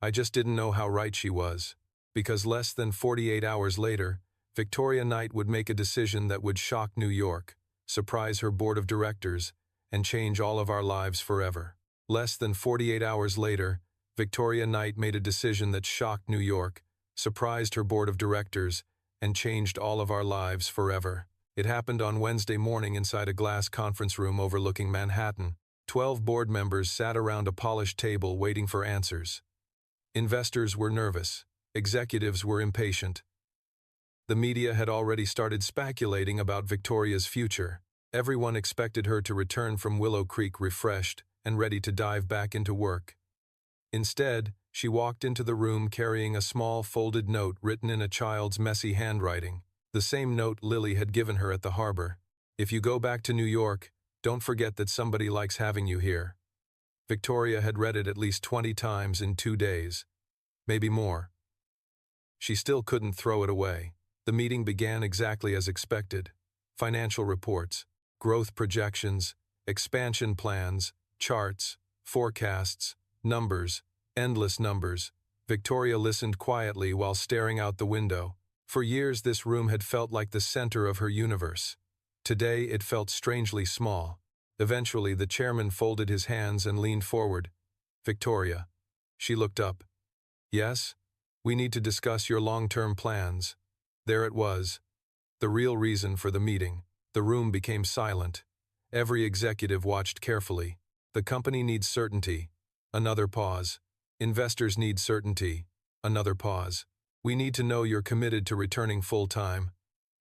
I just didn't know how right she was. Because less than 48 hours later, Victoria Knight would make a decision that would shock New York, surprise her board of directors, and change all of our lives forever. Less than 48 hours later, Victoria Knight made a decision that shocked New York, surprised her board of directors, and changed all of our lives forever. It happened on Wednesday morning inside a glass conference room overlooking Manhattan. 12 board members sat around a polished table waiting for answers. Investors were nervous. Executives were impatient. The media had already started speculating about Victoria's future. Everyone expected her to return from Willow Creek refreshed and ready to dive back into work. Instead, she walked into the room carrying a small folded note written in a child's messy handwriting, the same note Lily had given her at the harbor. If you go back to New York, don't forget that somebody likes having you here. Victoria had read it at least 20 times in 2 days. Maybe more. She still couldn't throw it away. The meeting began exactly as expected. Financial reports, growth projections, expansion plans, charts, forecasts, numbers, endless numbers. Victoria listened quietly while staring out the window. For years this room had felt like the center of her universe. Today it felt strangely small. Eventually the chairman folded his hands and leaned forward. Victoria. She looked up. Yes? We need to discuss your long-term plans. There it was. The real reason for the meeting. The room became silent. Every executive watched carefully. The company needs certainty. Another pause. Investors need certainty. Another pause. We need to know you're committed to returning full-time.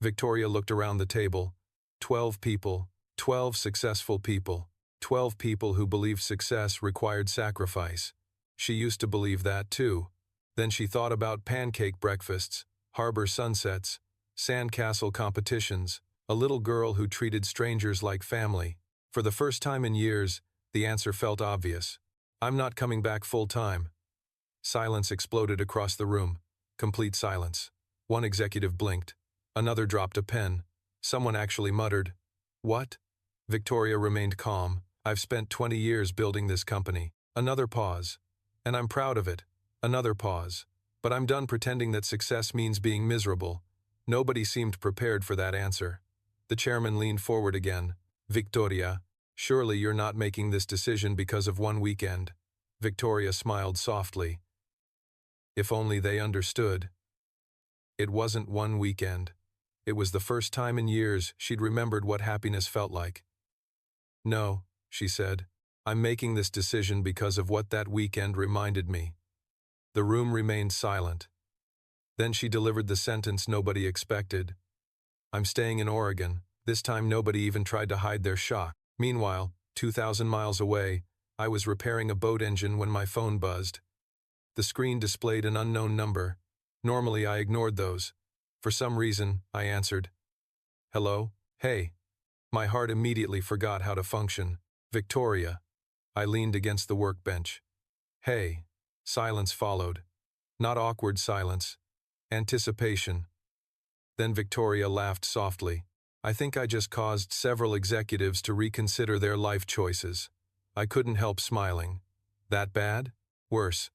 Victoria looked around the table. 12 people. 12 successful people. 12 people who believed success required sacrifice. She used to believe that too. Then she thought about pancake breakfasts, harbor sunsets, sandcastle competitions, a little girl who treated strangers like family. For the first time in years, the answer felt obvious. I'm not coming back full-time. Silence exploded across the room. Complete silence. One executive blinked. Another dropped a pen. Someone actually muttered, "What?" Victoria remained calm. I've spent 20 years building this company. Another pause. And I'm proud of it. Another pause. But I'm done pretending that success means being miserable. Nobody seemed prepared for that answer. The chairman leaned forward again. Victoria, surely you're not making this decision because of one weekend. Victoria smiled softly. If only they understood. It wasn't one weekend. It was the first time in years she'd remembered what happiness felt like. No, she said. I'm making this decision because of what that weekend reminded me. The room remained silent. Then she delivered the sentence nobody expected. I'm staying in Oregon. This time nobody even tried to hide their shock. Meanwhile, 2,000 miles away, I was repairing a boat engine when my phone buzzed. The screen displayed an unknown number. Normally I ignored those. For some reason, I answered. Hello? Hey. My heart immediately forgot how to function. Victoria. I leaned against the workbench. Hey. Silence followed. Not awkward silence. Anticipation. Then Victoria laughed softly. I think I just caused several executives to reconsider their life choices. I couldn't help smiling. That bad? Worse.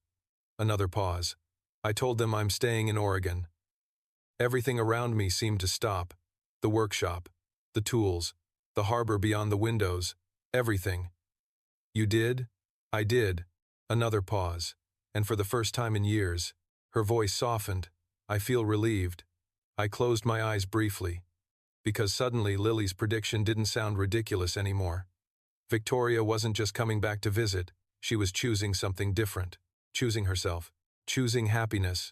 Another pause. I told them I'm staying in Oregon. Everything around me seemed to stop. The workshop, the tools, the harbor beyond the windows, everything. You did? I did. Another pause. And for the first time in years, her voice softened. I feel relieved. I closed my eyes briefly. because suddenly Lily's prediction didn't sound ridiculous anymore. Victoria wasn't just coming back to visit, she was choosing something different. Choosing herself. Choosing happiness.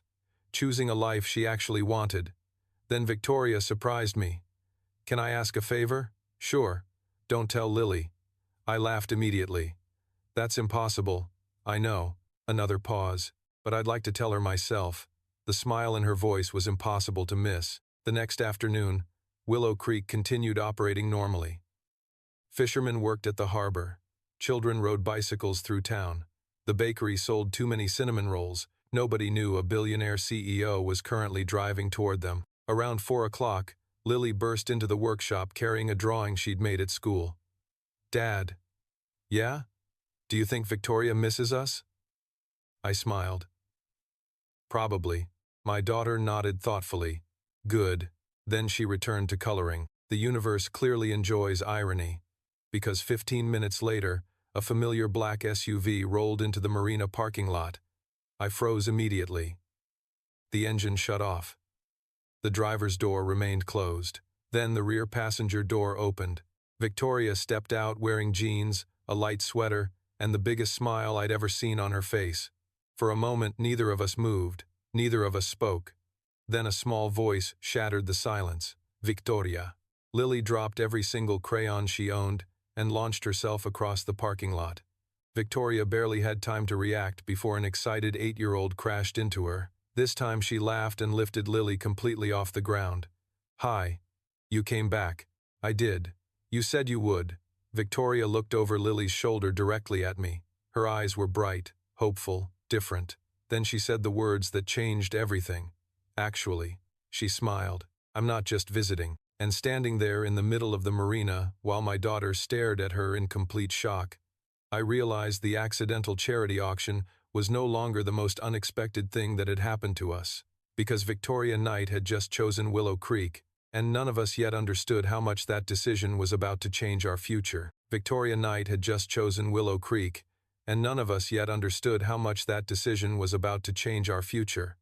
Choosing a life she actually wanted. Then Victoria surprised me. "Can I ask a favor?" "Sure. Don't tell Lily." I laughed immediately. "That's impossible." "I know." Another pause. "But I'd like to tell her myself." The smile in her voice was impossible to miss. The next afternoon, Willow Creek continued operating normally. Fishermen worked at the harbor. Children rode bicycles through town. The bakery sold too many cinnamon rolls. Nobody knew a billionaire CEO was currently driving toward them. Around 4 o'clock, Lily burst into the workshop carrying a drawing she'd made at school. "Dad." "Yeah? Do you think Victoria misses us?" I smiled. "Probably." My daughter nodded thoughtfully. "Good." Then she returned to coloring. The universe clearly enjoys irony. Because 15 minutes later, a familiar black SUV rolled into the marina parking lot. I froze immediately. The engine shut off. The driver's door remained closed. Then the rear passenger door opened. Victoria stepped out wearing jeans, a light sweater, and the biggest smile I'd ever seen on her face. For a moment, neither of us moved. Neither of us spoke. Then a small voice shattered the silence. "Victoria." Lily dropped every single crayon she owned and launched herself across the parking lot. Victoria barely had time to react before an excited 8-year-old crashed into her. This time she laughed and lifted Lily completely off the ground. "Hi. You came back." "I did. You said you would." Victoria looked over Lily's shoulder directly at me. Her eyes were bright, hopeful, different. Then she said the words that changed everything. "Actually." She smiled. "I'm not just visiting." And standing there in the middle of the marina, while my daughter stared at her in complete shock, I realized the accidental charity auction was no longer the most unexpected thing that had happened to us. Because Victoria Knight had just chosen Willow Creek, and none of us yet understood how much that decision was about to change our future. Victoria Knight had just chosen Willow Creek, and none of us yet understood how much that decision was about to change our future.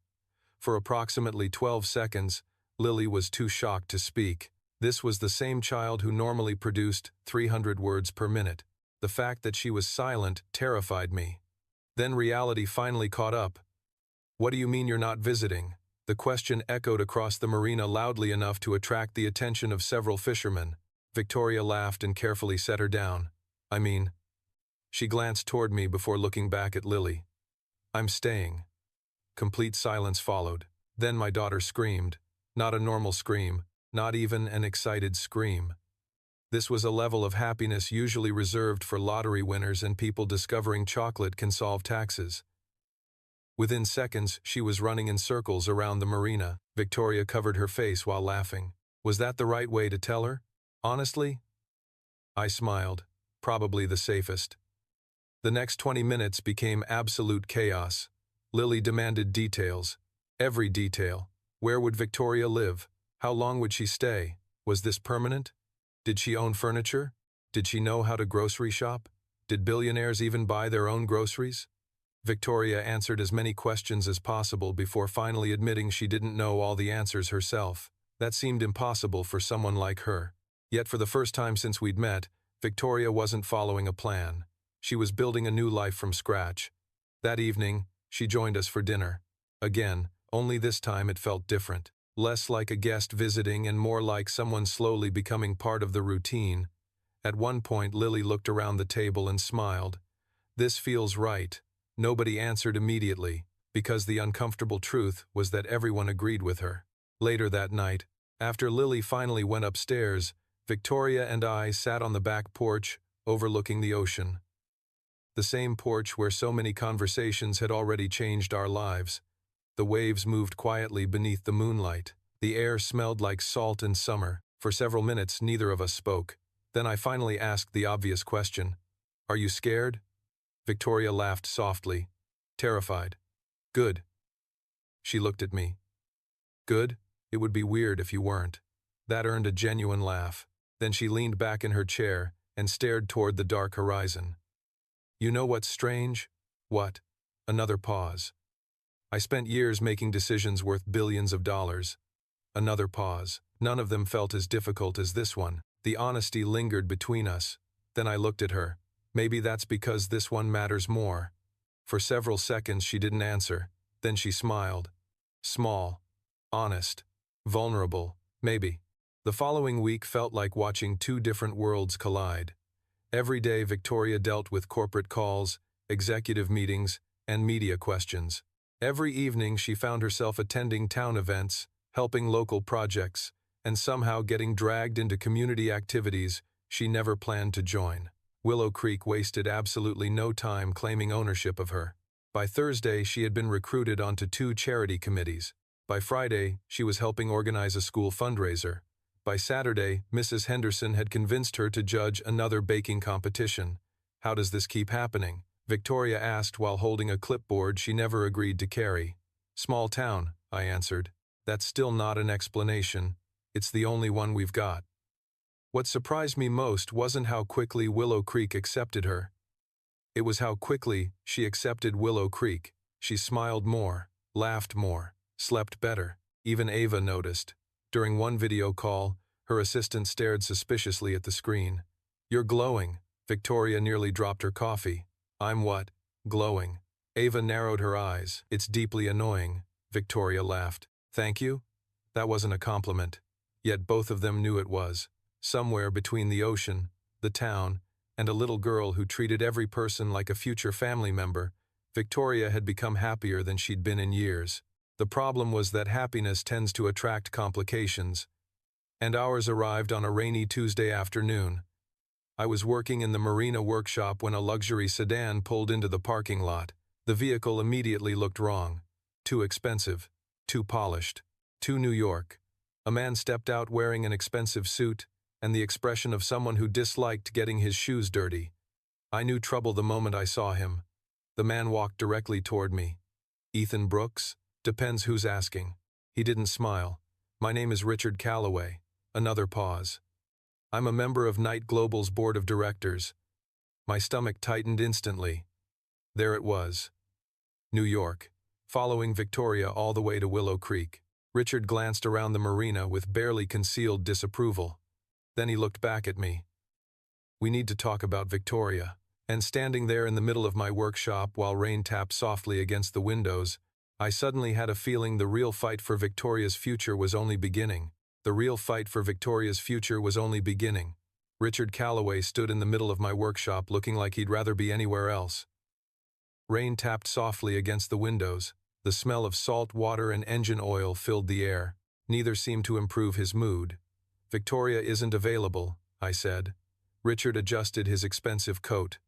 For approximately 12 seconds, Lily was too shocked to speak. This was the same child who normally produced 300 words per minute. The fact that she was silent terrified me. Then reality finally caught up. "What do you mean you're not visiting?" The question echoed across the marina loudly enough to attract the attention of several fishermen. Victoria laughed and carefully set her down. "I mean..." She glanced toward me before looking back at Lily. "I'm staying." Complete silence followed. Then my daughter screamed. Not a normal scream, not even an excited scream. This was a level of happiness usually reserved for lottery winners and people discovering chocolate can solve taxes. Within seconds, she was running in circles around the marina. Victoria covered her face while laughing. Was that the right way to tell her? Honestly? I smiled. Probably the safest. The next 20 minutes became absolute chaos. Lily demanded details. Every detail. Where would Victoria live? How long would she stay? Was this permanent? Did she own furniture? Did she know how to grocery shop? Did billionaires even buy their own groceries? Victoria answered as many questions as possible before finally admitting she didn't know all the answers herself. That seemed impossible for someone like her. Yet for the first time since we'd met, Victoria wasn't following a plan. She was building a new life from scratch. That evening, she joined us for dinner. Again, only this time it felt different. Less like a guest visiting and more like someone slowly becoming part of the routine. At one point, Lily looked around the table and smiled. "This feels right." Nobody answered immediately, because the uncomfortable truth was that everyone agreed with her. Later that night, after Lily finally went upstairs, Victoria and I sat on the back porch, overlooking the ocean. The same porch where so many conversations had already changed our lives. The waves moved quietly beneath the moonlight. The air smelled like salt in summer. For several minutes, neither of us spoke. Then I finally asked the obvious question. "Are you scared?" Victoria laughed softly, terrified. "Good." She looked at me. "Good? It would be weird if you weren't." That earned a genuine laugh. Then she leaned back in her chair and stared toward the dark horizon. "You know what's strange?" "What?" Another pause. "I spent years making decisions worth billions of dollars." Another pause. None of them felt as difficult as this one. The honesty lingered between us. Then I looked at her. Maybe that's because this one matters more. For several seconds she didn't answer. Then she smiled. Small. Honest. Vulnerable. Maybe. The following week felt like watching two different worlds collide. Every day Victoria dealt with corporate calls, executive meetings, and media questions. Every evening she found herself attending town events, helping local projects, and somehow getting dragged into community activities she never planned to join. Willow Creek wasted absolutely no time claiming ownership of her. By Thursday, she had been recruited onto 2 charity committees. By Friday, she was helping organize a school fundraiser. By Saturday, Mrs. Henderson had convinced her to judge another baking competition. How does this keep happening? Victoria asked while holding a clipboard she never agreed to carry. Small town, I answered. That's still not an explanation. It's the only one we've got. What surprised me most wasn't how quickly Willow Creek accepted her. It was how quickly she accepted Willow Creek. She smiled more, laughed more, slept better. Even Ava noticed. During one video call, her assistant stared suspiciously at the screen. You're glowing. Victoria nearly dropped her coffee. I'm what? Glowing. Ava narrowed her eyes. It's deeply annoying. Victoria laughed. Thank you? That wasn't a compliment. Yet both of them knew it was. Somewhere between the ocean, the town, and a little girl who treated every person like a future family member, Victoria had become happier than she'd been in years. The problem was that happiness tends to attract complications. And ours arrived on a rainy Tuesday afternoon. I was working in the marina workshop when a luxury sedan pulled into the parking lot. The vehicle immediately looked wrong. Too expensive. Too polished. Too New York. A man stepped out wearing an expensive suit, and the expression of someone who disliked getting his shoes dirty. I knew trouble the moment I saw him. The man walked directly toward me. Ethan Brooks? Depends who's asking. He didn't smile. My name is Richard Calloway. Another pause. I'm a member of Knight Global's board of directors. My stomach tightened instantly. There it was. New York, following Victoria all the way to Willow Creek. Richard glanced around the marina with barely concealed disapproval. Then he looked back at me. We need to talk about Victoria. And standing there in the middle of my workshop while rain tapped softly against the windows, I suddenly had a feeling the real fight for Victoria's future was only beginning. The real fight for Victoria's future was only beginning. Richard Calloway stood in the middle of my workshop looking like he'd rather be anywhere else. Rain tapped softly against the windows. The smell of salt water and engine oil filled the air. Neither seemed to improve his mood. Victoria isn't available, I said. Richard adjusted his expensive coat.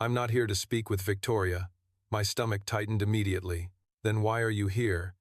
I'm not here to speak with Victoria. My stomach tightened immediately. Then why are you here?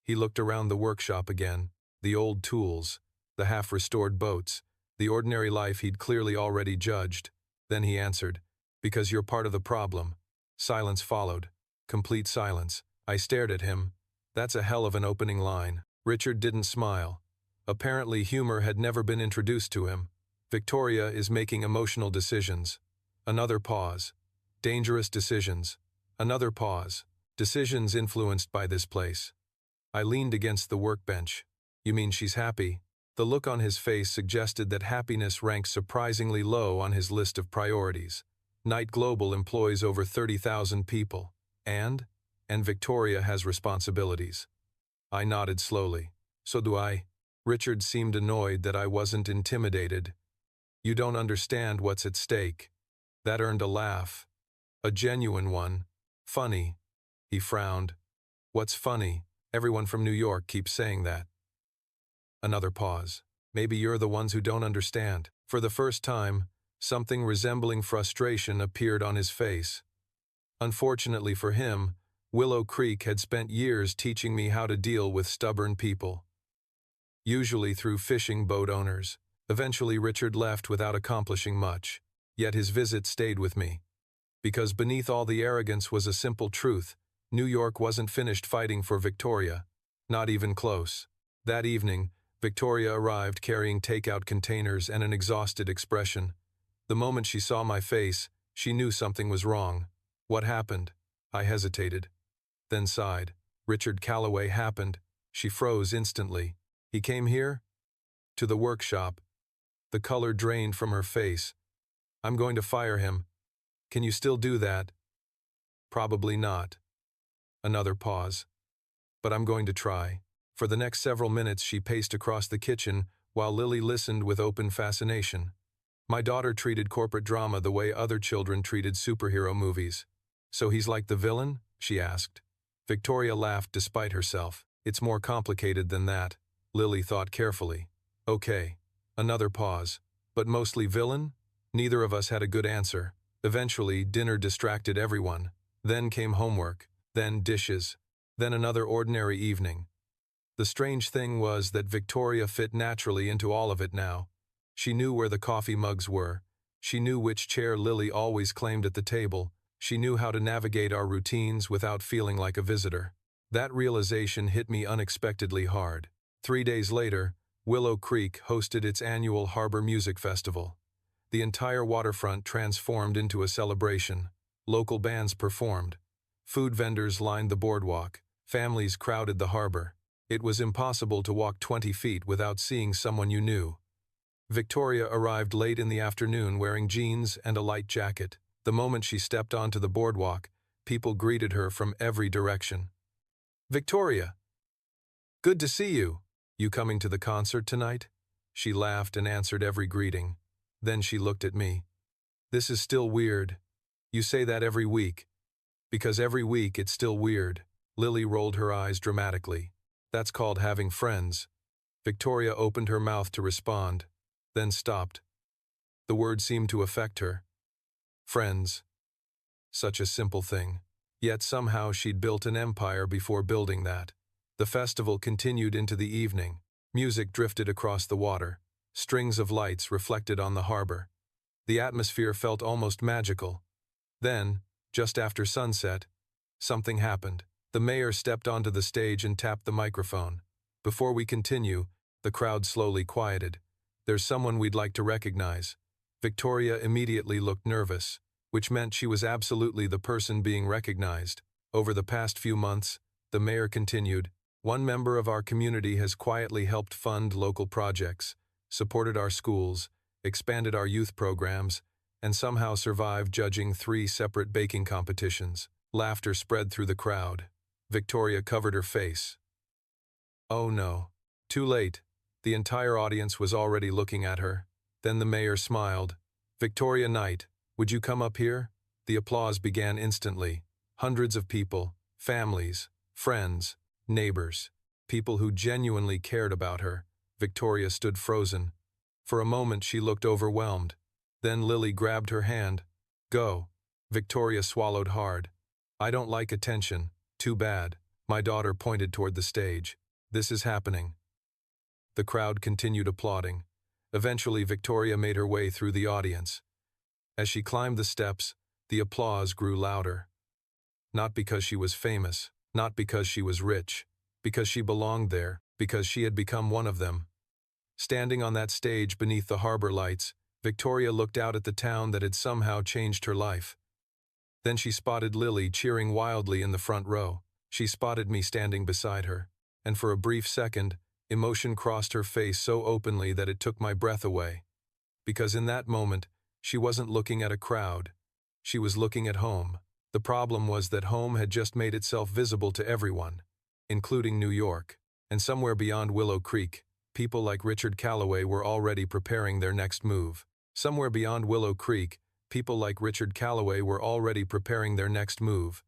He looked around the workshop again. The old tools, the half-restored boats, the ordinary life he'd clearly already judged. Then he answered, because you're part of the problem. Silence followed. Complete silence. I stared at him. That's a hell of an opening line. Richard didn't smile. Apparently humor had never been introduced to him. Victoria is making emotional decisions. Another pause. Dangerous decisions. Another pause. Decisions influenced by this place. I leaned against the workbench. You mean she's happy? The look on his face suggested that happiness ranked surprisingly low on his list of priorities. Knight Global employs over 30,000 people. And Victoria has responsibilities. I nodded slowly. So do I. Richard seemed annoyed that I wasn't intimidated. You don't understand what's at stake. That earned a laugh. A genuine one. Funny. He frowned. What's funny? Everyone from New York keeps saying that. Another pause. Maybe you're the ones who don't understand. For the first time, something resembling frustration appeared on his face. Unfortunately for him, Willow Creek had spent years teaching me how to deal with stubborn people. Usually through fishing boat owners. Eventually Richard left without accomplishing much. Yet his visit stayed with me. Because beneath all the arrogance was a simple truth. New York wasn't finished fighting for Victoria. Not even close. That evening, Victoria arrived carrying takeout containers and an exhausted expression. The moment she saw my face, she knew something was wrong. What happened? I hesitated. Then sighed. Richard Calloway happened. She froze instantly. He came here? To the workshop. The color drained from her face. I'm going to fire him. Can you still do that? Probably not. Another pause. But I'm going to try. For the next several minutes she paced across the kitchen while Lily listened with open fascination. My daughter treated corporate drama the way other children treated superhero movies. So he's like the villain? She asked. Victoria laughed despite herself. It's more complicated than that, Lily thought carefully. Okay. Another pause. But mostly villain? Neither of us had a good answer. Eventually, dinner distracted everyone. Then came homework. Then dishes. Then another ordinary evening. The strange thing was that Victoria fit naturally into all of it now. She knew where the coffee mugs were. She knew which chair Lily always claimed at the table. She knew how to navigate our routines without feeling like a visitor. That realization hit me unexpectedly hard. 3 days later, Willow Creek hosted its annual Harbor Music Festival. The entire waterfront transformed into a celebration. Local bands performed. Food vendors lined the boardwalk. Families crowded the harbor. It was impossible to walk 20 feet without seeing someone you knew. Victoria arrived late in the afternoon wearing jeans and a light jacket. The moment she stepped onto the boardwalk, people greeted her from every direction. Victoria! Good to see you! You coming to the concert tonight? She laughed and answered every greeting. Then she looked at me. This is still weird. You say that every week. Because every week it's still weird. Lily rolled her eyes dramatically. That's called having friends. Victoria opened her mouth to respond, then stopped. The word seemed to affect her. Friends. Such a simple thing. Yet somehow she'd built an empire before building that. The festival continued into the evening. Music drifted across the water. Strings of lights reflected on the harbor. The atmosphere felt almost magical. Then, just after sunset, something happened. The mayor stepped onto the stage and tapped the microphone. Before we continue, the crowd slowly quieted. There's someone we'd like to recognize. Victoria immediately looked nervous, which meant she was absolutely the person being recognized. Over the past few months, the mayor continued, one member of our community has quietly helped fund local projects, supported our schools, expanded our youth programs, and somehow survived judging 3 separate baking competitions. Laughter spread through the crowd. Victoria covered her face. Oh no. Too late. The entire audience was already looking at her. Then the mayor smiled. Victoria Knight, would you come up here? The applause began instantly. Hundreds of people, families, friends, neighbors, people who genuinely cared about her. Victoria stood frozen. For a moment she looked overwhelmed. Then Lily grabbed her hand. Go. Victoria swallowed hard. I don't like attention. Too bad. My daughter pointed toward the stage. This is happening. The crowd continued applauding. Eventually Victoria made her way through the audience. As she climbed the steps, the applause grew louder. Not because she was famous, not because she was rich, because she belonged there, because she had become one of them. Standing on that stage beneath the harbor lights, Victoria looked out at the town that had somehow changed her life. Then she spotted Lily cheering wildly in the front row. She spotted me standing beside her. And for a brief second, emotion crossed her face so openly that it took my breath away. Because in that moment, she wasn't looking at a crowd. She was looking at home. The problem was that home had just made itself visible to everyone, including New York. And somewhere beyond Willow Creek, people like Richard Calloway were already preparing their next move. Somewhere beyond Willow Creek, people like Richard Calloway were already preparing their next move.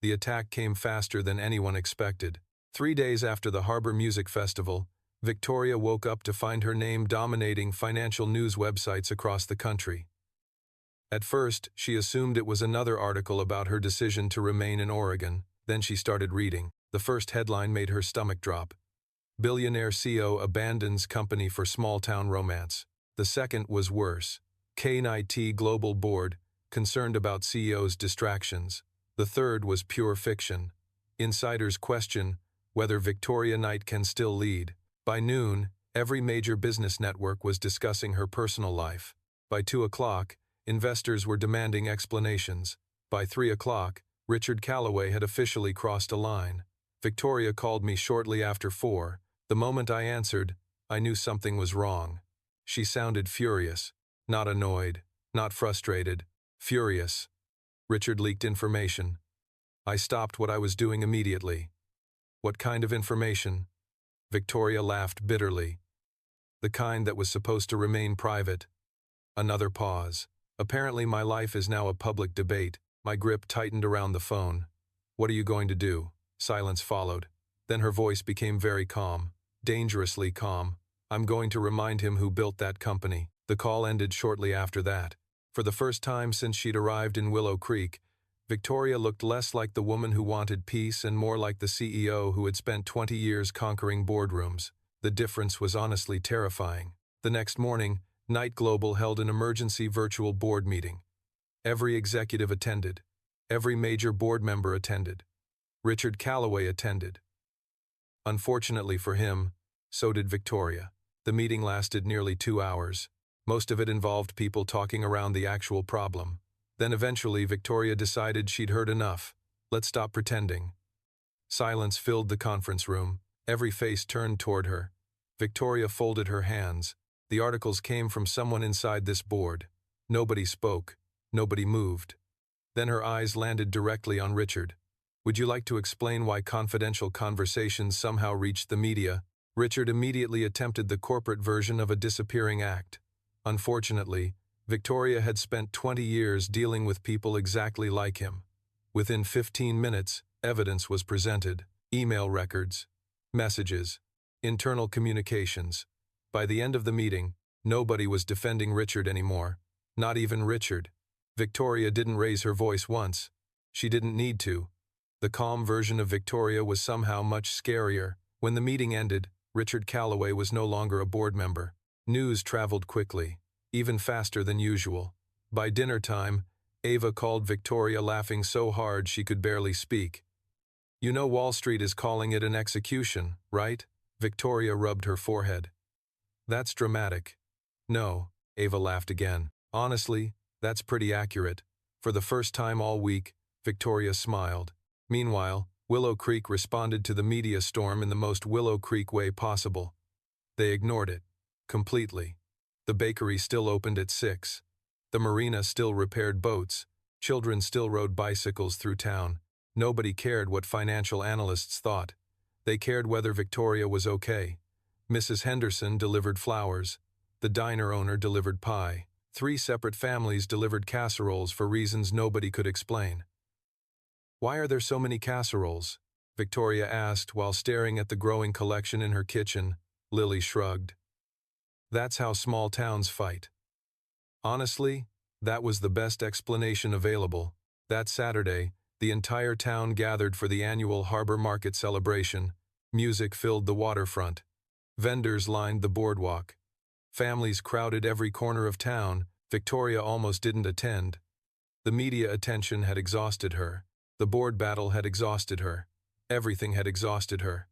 The attack came faster than anyone expected. 3 days after the Harbor Music Festival, Victoria woke up to find her name dominating financial news websites across the country. At first, she assumed it was another article about her decision to remain in Oregon. Then she started reading. The first headline made her stomach drop. Billionaire CEO abandons company for small-town romance. The second was worse. K&IT Global Board, concerned about CEO's distractions. The third was pure fiction. Insiders question whether Victoria Knight can still lead. By noon, every major business network was discussing her personal life. By 2 o'clock, investors were demanding explanations. By 3 o'clock, Richard Calloway had officially crossed a line. Victoria called me shortly after 4. The moment I answered, I knew something was wrong. She sounded furious, not annoyed, not frustrated, furious. Richard leaked information. I stopped what I was doing immediately. What kind of information? Victoria laughed bitterly. The kind that was supposed to remain private. Another pause. Apparently my life is now a public debate. My grip tightened around the phone. What are you going to do? Silence followed. Then her voice became very calm, dangerously calm. I'm going to remind him who built that company. The call ended shortly after that. For the first time since she'd arrived in Willow Creek, Victoria looked less like the woman who wanted peace and more like the CEO who had spent 20 years conquering boardrooms. The difference was honestly terrifying. The next morning, Knight Global held an emergency virtual board meeting. Every executive attended. Every major board member attended. Richard Calloway attended. Unfortunately for him, so did Victoria. The meeting lasted nearly 2 hours. Most of it involved people talking around the actual problem. Then eventually Victoria decided she'd heard enough. Let's stop pretending. Silence filled the conference room. Every face turned toward her. Victoria folded her hands. The articles came from someone inside this board. Nobody spoke. Nobody moved. Then her eyes landed directly on Richard. Would you like to explain why confidential conversations somehow reached the media? Richard immediately attempted the corporate version of a disappearing act. Unfortunately, Victoria had spent 20 years dealing with people exactly like him. Within 15 minutes, evidence was presented. Email records, messages, internal communications. By the end of the meeting, nobody was defending Richard anymore. Not even Richard. Victoria didn't raise her voice once. She didn't need to. The calm version of Victoria was somehow much scarier. When the meeting ended, Richard Calloway was no longer a board member. News traveled quickly, even faster than usual. By dinner time, Ava called Victoria laughing so hard she could barely speak. You know Wall Street is calling it an execution, right? Victoria rubbed her forehead. That's dramatic. No, Ava laughed again. Honestly, that's pretty accurate. For the first time all week, Victoria smiled. Meanwhile, Willow Creek responded to the media storm in the most Willow Creek way possible. They ignored it. Completely. The bakery still opened at 6. The marina still repaired boats. Children still rode bicycles through town. Nobody cared what financial analysts thought. They cared whether Victoria was okay. Mrs. Henderson delivered flowers. The diner owner delivered pie. 3 separate families delivered casseroles for reasons nobody could explain. Why are there so many casseroles? Victoria asked while staring at the growing collection in her kitchen. Lily shrugged. That's how small towns fight. Honestly, that was the best explanation available. That Saturday, the entire town gathered for the annual Harbor Market celebration. Music filled the waterfront. Vendors lined the boardwalk. Families crowded every corner of town. Victoria almost didn't attend. The media attention had exhausted her. The board battle had exhausted her. Everything had exhausted her.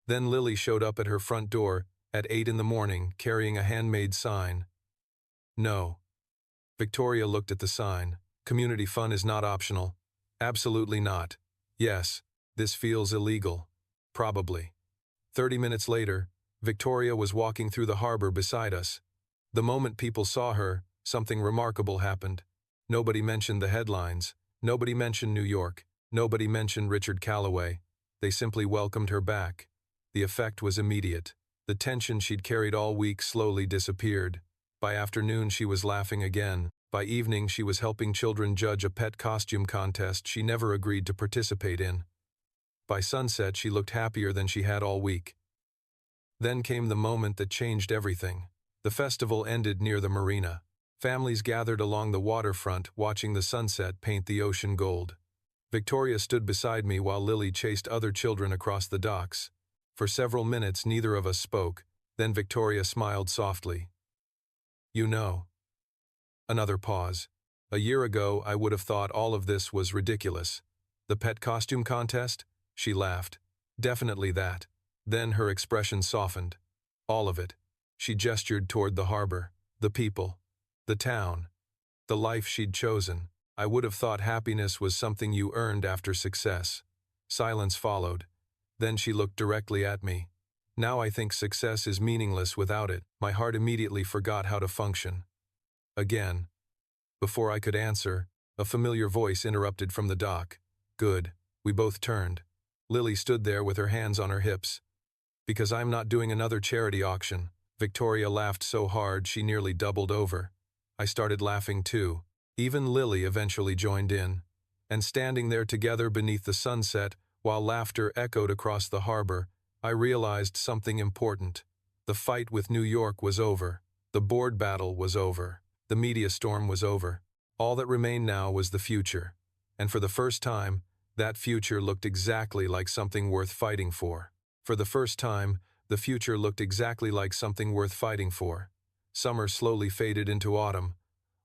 Then Lily showed up at her front door at 8 in the morning, carrying a handmade sign. No. Victoria looked at the sign. Community fun is not optional. Absolutely not. Yes, this feels illegal. Probably. 30 minutes later, Victoria was walking through the harbor beside us. The moment people saw her, something remarkable happened. Nobody mentioned the headlines. Nobody mentioned New York. Nobody mentioned Richard Calloway. They simply welcomed her back. The effect was immediate. The tension she'd carried all week slowly disappeared. By afternoon she was laughing again. By evening she was helping children judge a pet costume contest she never agreed to participate in. By sunset she looked happier than she had all week. Then came the moment that changed everything. The festival ended near the marina. Families gathered along the waterfront, watching the sunset paint the ocean gold. Victoria stood beside me while Lily chased other children across the docks. For several minutes neither of us spoke. Then Victoria smiled softly. You know. Another pause. A year ago I would have thought all of this was ridiculous. The pet costume contest? She laughed. Definitely that. Then her expression softened. All of it. She gestured toward the harbor, the people, the town, the life she'd chosen. I would have thought happiness was something you earned after success. Silence followed. Then she looked directly at me. Now I think success is meaningless without it. My heart immediately forgot how to function. Again. Before I could answer, a familiar voice interrupted from the dock. Good. We both turned. Lily stood there with her hands on her hips. Because I'm not doing another charity auction. Victoria laughed so hard she nearly doubled over. I started laughing too. Even Lily eventually joined in. And standing there together beneath the sunset, while laughter echoed across the harbor, I realized something important. The fight with New York was over. The board battle was over. The media storm was over. All that remained now was the future. And for the first time, that future looked exactly like something worth fighting for. For the first time, the future looked exactly like something worth fighting for. Summer slowly faded into autumn.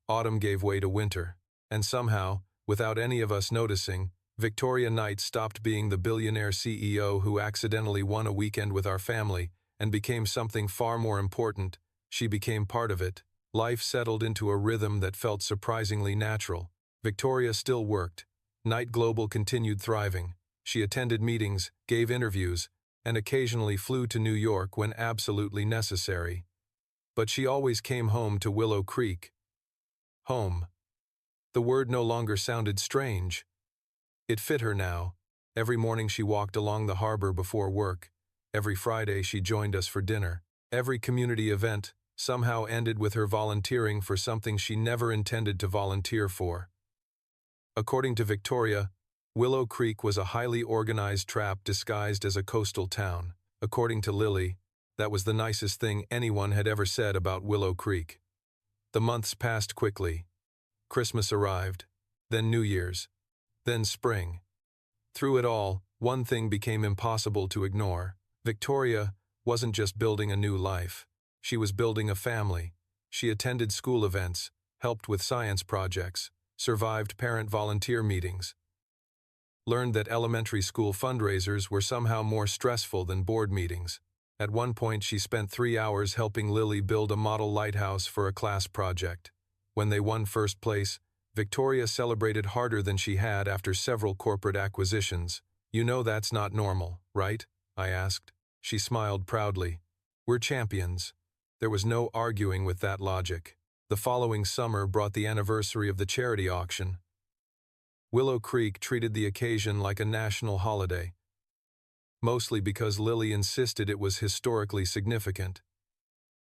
Autumn gave way to winter. And somehow, without any of us noticing, Victoria Knight stopped being the billionaire CEO who accidentally won a weekend with our family and became something far more important. She became part of it. Life settled into a rhythm that felt surprisingly natural. Victoria still worked. Knight Global continued thriving. She attended meetings, gave interviews, and occasionally flew to New York when absolutely necessary. But she always came home to Willow Creek. Home. The word no longer sounded strange. It fit her now. Every morning she walked along the harbor before work. Every Friday she joined us for dinner. Every community event somehow ended with her volunteering for something she never intended to volunteer for. According to Victoria, Willow Creek was a highly organized trap disguised as a coastal town. According to Lily, that was the nicest thing anyone had ever said about Willow Creek. The months passed quickly. Christmas arrived, then New Year's, then spring. Through it all, one thing became impossible to ignore. Victoria wasn't just building a new life. She was building a family. She attended school events, helped with science projects, survived parent volunteer meetings, learned that elementary school fundraisers were somehow more stressful than board meetings. At one point, she spent 3 hours helping Lily build a model lighthouse for a class project. When they won first place, Victoria celebrated harder than she had after several corporate acquisitions. "You know that's not normal, right?" I asked. She smiled proudly. "We're champions." There was no arguing with that logic. The following summer brought the anniversary of the charity auction. Willow Creek treated the occasion like a national holiday, mostly because Lily insisted it was historically significant.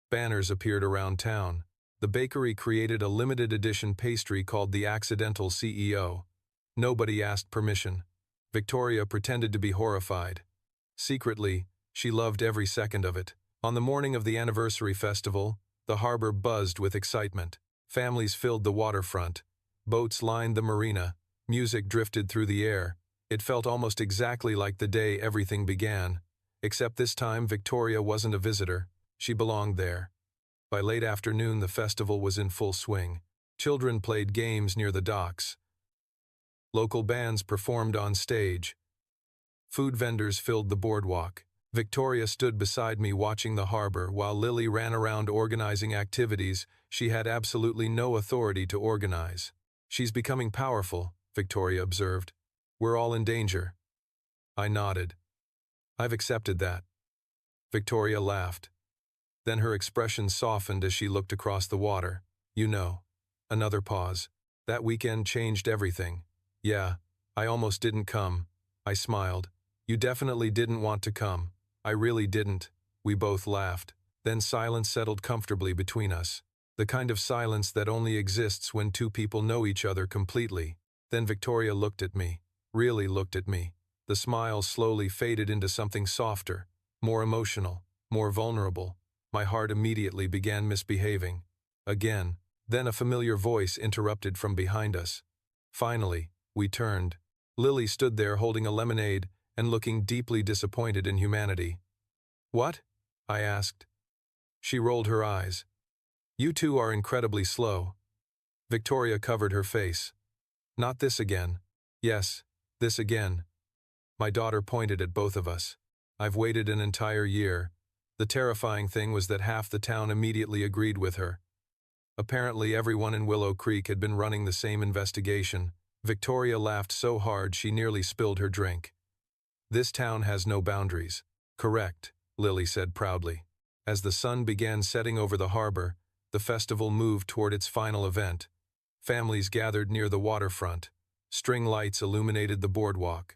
Banners appeared around town. The bakery created a limited edition pastry called the Accidental CEO. Nobody asked permission. Victoria pretended to be horrified. Secretly, she loved every second of it. On the morning of the anniversary festival, the harbor buzzed with excitement. Families filled the waterfront. Boats lined the marina. Music drifted through the air. It felt almost exactly like the day everything began. Except this time, Victoria wasn't a visitor. She belonged there. By late afternoon, the festival was in full swing. Children played games near the docks. Local bands performed on stage. Food vendors filled the boardwalk. Victoria stood beside me watching the harbor while Lily ran around organizing activities she had absolutely no authority to organize. "She's becoming powerful," Victoria observed. "We're all in danger." I nodded. "I've accepted that." Victoria laughed. Then her expression softened as she looked across the water. "You know." Another pause. "That weekend changed everything." "Yeah, I almost didn't come." I smiled. "You definitely didn't want to come." "I really didn't." We both laughed. Then silence settled comfortably between us. The kind of silence that only exists when two people know each other completely. Then Victoria looked at me. Really looked at me. The smile slowly faded into something softer, more emotional, more vulnerable. My heart immediately began misbehaving. Again. Then a familiar voice interrupted from behind us. Finally, we turned. Lily stood there holding a lemonade and looking deeply disappointed in humanity. "What?" I asked. She rolled her eyes. "You two are incredibly slow." Victoria covered her face. "Not this again." "Yes, this again." My daughter pointed at both of us. "I've waited an entire year." The terrifying thing was that half the town immediately agreed with her. Apparently everyone in Willow Creek had been running the same investigation. Victoria laughed so hard she nearly spilled her drink. "This town has no boundaries." "Correct," Lily said proudly. As the sun began setting over the harbor, the festival moved toward its final event. Families gathered near the waterfront. String lights illuminated the boardwalk.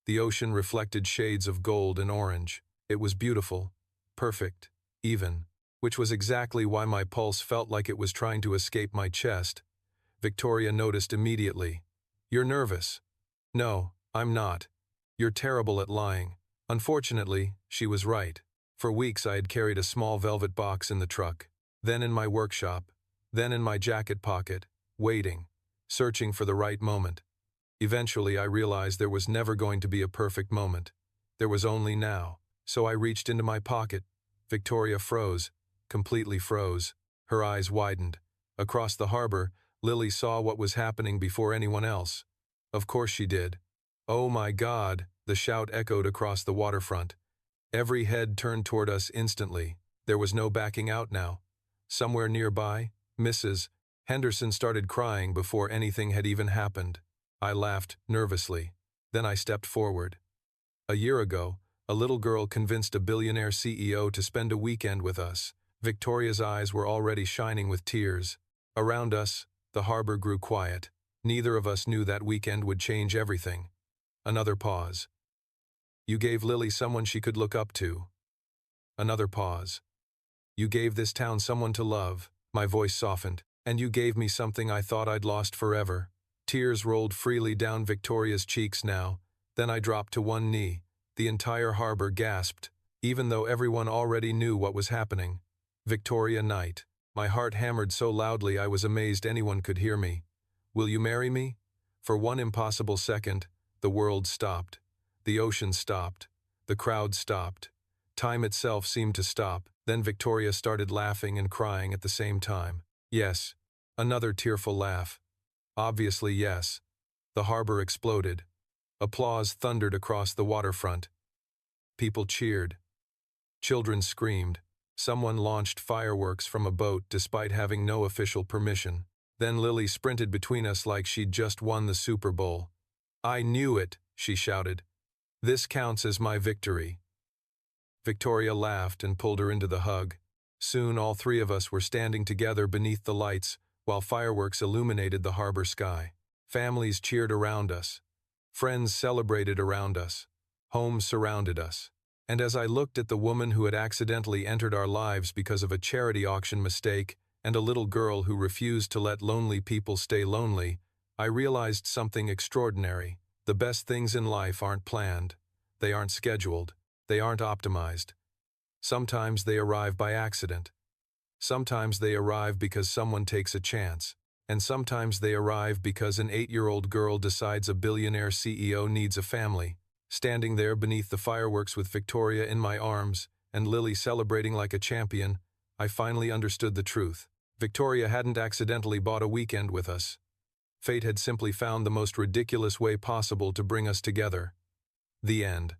The ocean reflected shades of gold and orange. It was beautiful, perfect, even, which was exactly why my pulse felt like it was trying to escape my chest. Victoria noticed immediately. "You're nervous." "No, I'm not. You're terrible at lying." Unfortunately, she was right. For weeks I had carried a small velvet box in the truck, then in my workshop, then in my jacket pocket, waiting, searching for the right moment. Eventually I realized there was never going to be a perfect moment. There was only now. So I reached into my pocket. Victoria froze, completely froze. Her eyes widened. Across the harbor, Lily saw what was happening before anyone else. Of course she did. "Oh my God," the shout echoed across the waterfront. Every head turned toward us instantly. There was no backing out now. Somewhere nearby, Mrs. Henderson started crying before anything had even happened. I laughed nervously. Then I stepped forward. A year ago, a little girl convinced a billionaire CEO to spend a weekend with us. Victoria's eyes were already shining with tears. Around us, the harbor grew quiet. Neither of us knew that weekend would change everything. Another pause. "You gave Lily someone she could look up to." Another pause. "You gave this town someone to love." My voice softened. "And you gave me something I thought I'd lost forever." Tears rolled freely down Victoria's cheeks now. Then I dropped to one knee. The entire harbor gasped, even though everyone already knew what was happening. Victoria Knight. My heart hammered so loudly I was amazed anyone could hear me. "Will you marry me?" For one impossible second, the world stopped. The ocean stopped. The crowd stopped. Time itself seemed to stop. Then Victoria started laughing and crying at the same time. Yes. Another tearful laugh. Obviously yes. The harbor exploded. Applause thundered across the waterfront. People cheered. Children screamed. Someone launched fireworks from a boat despite having no official permission. Then Lily sprinted between us like she'd just won the Super Bowl. "I knew it," she shouted. "This counts as my victory." Victoria laughed and pulled her into the hug. Soon all three of us were standing together beneath the lights while fireworks illuminated the harbor sky. Families cheered around us. Friends celebrated around us. Homes surrounded us. And as I looked at the woman who had accidentally entered our lives because of a charity auction mistake and a little girl who refused to let lonely people stay lonely, I realized something extraordinary. The best things in life aren't planned. They aren't scheduled. They aren't optimized. Sometimes they arrive by accident. Sometimes they arrive because someone takes a chance. And sometimes they arrive because an 8-year-old girl decides a billionaire CEO needs a family. Standing there beneath the fireworks with Victoria in my arms and Lily celebrating like a champion, I finally understood the truth. Victoria hadn't accidentally bought a weekend with us. Fate had simply found the most ridiculous way possible to bring us together. The end.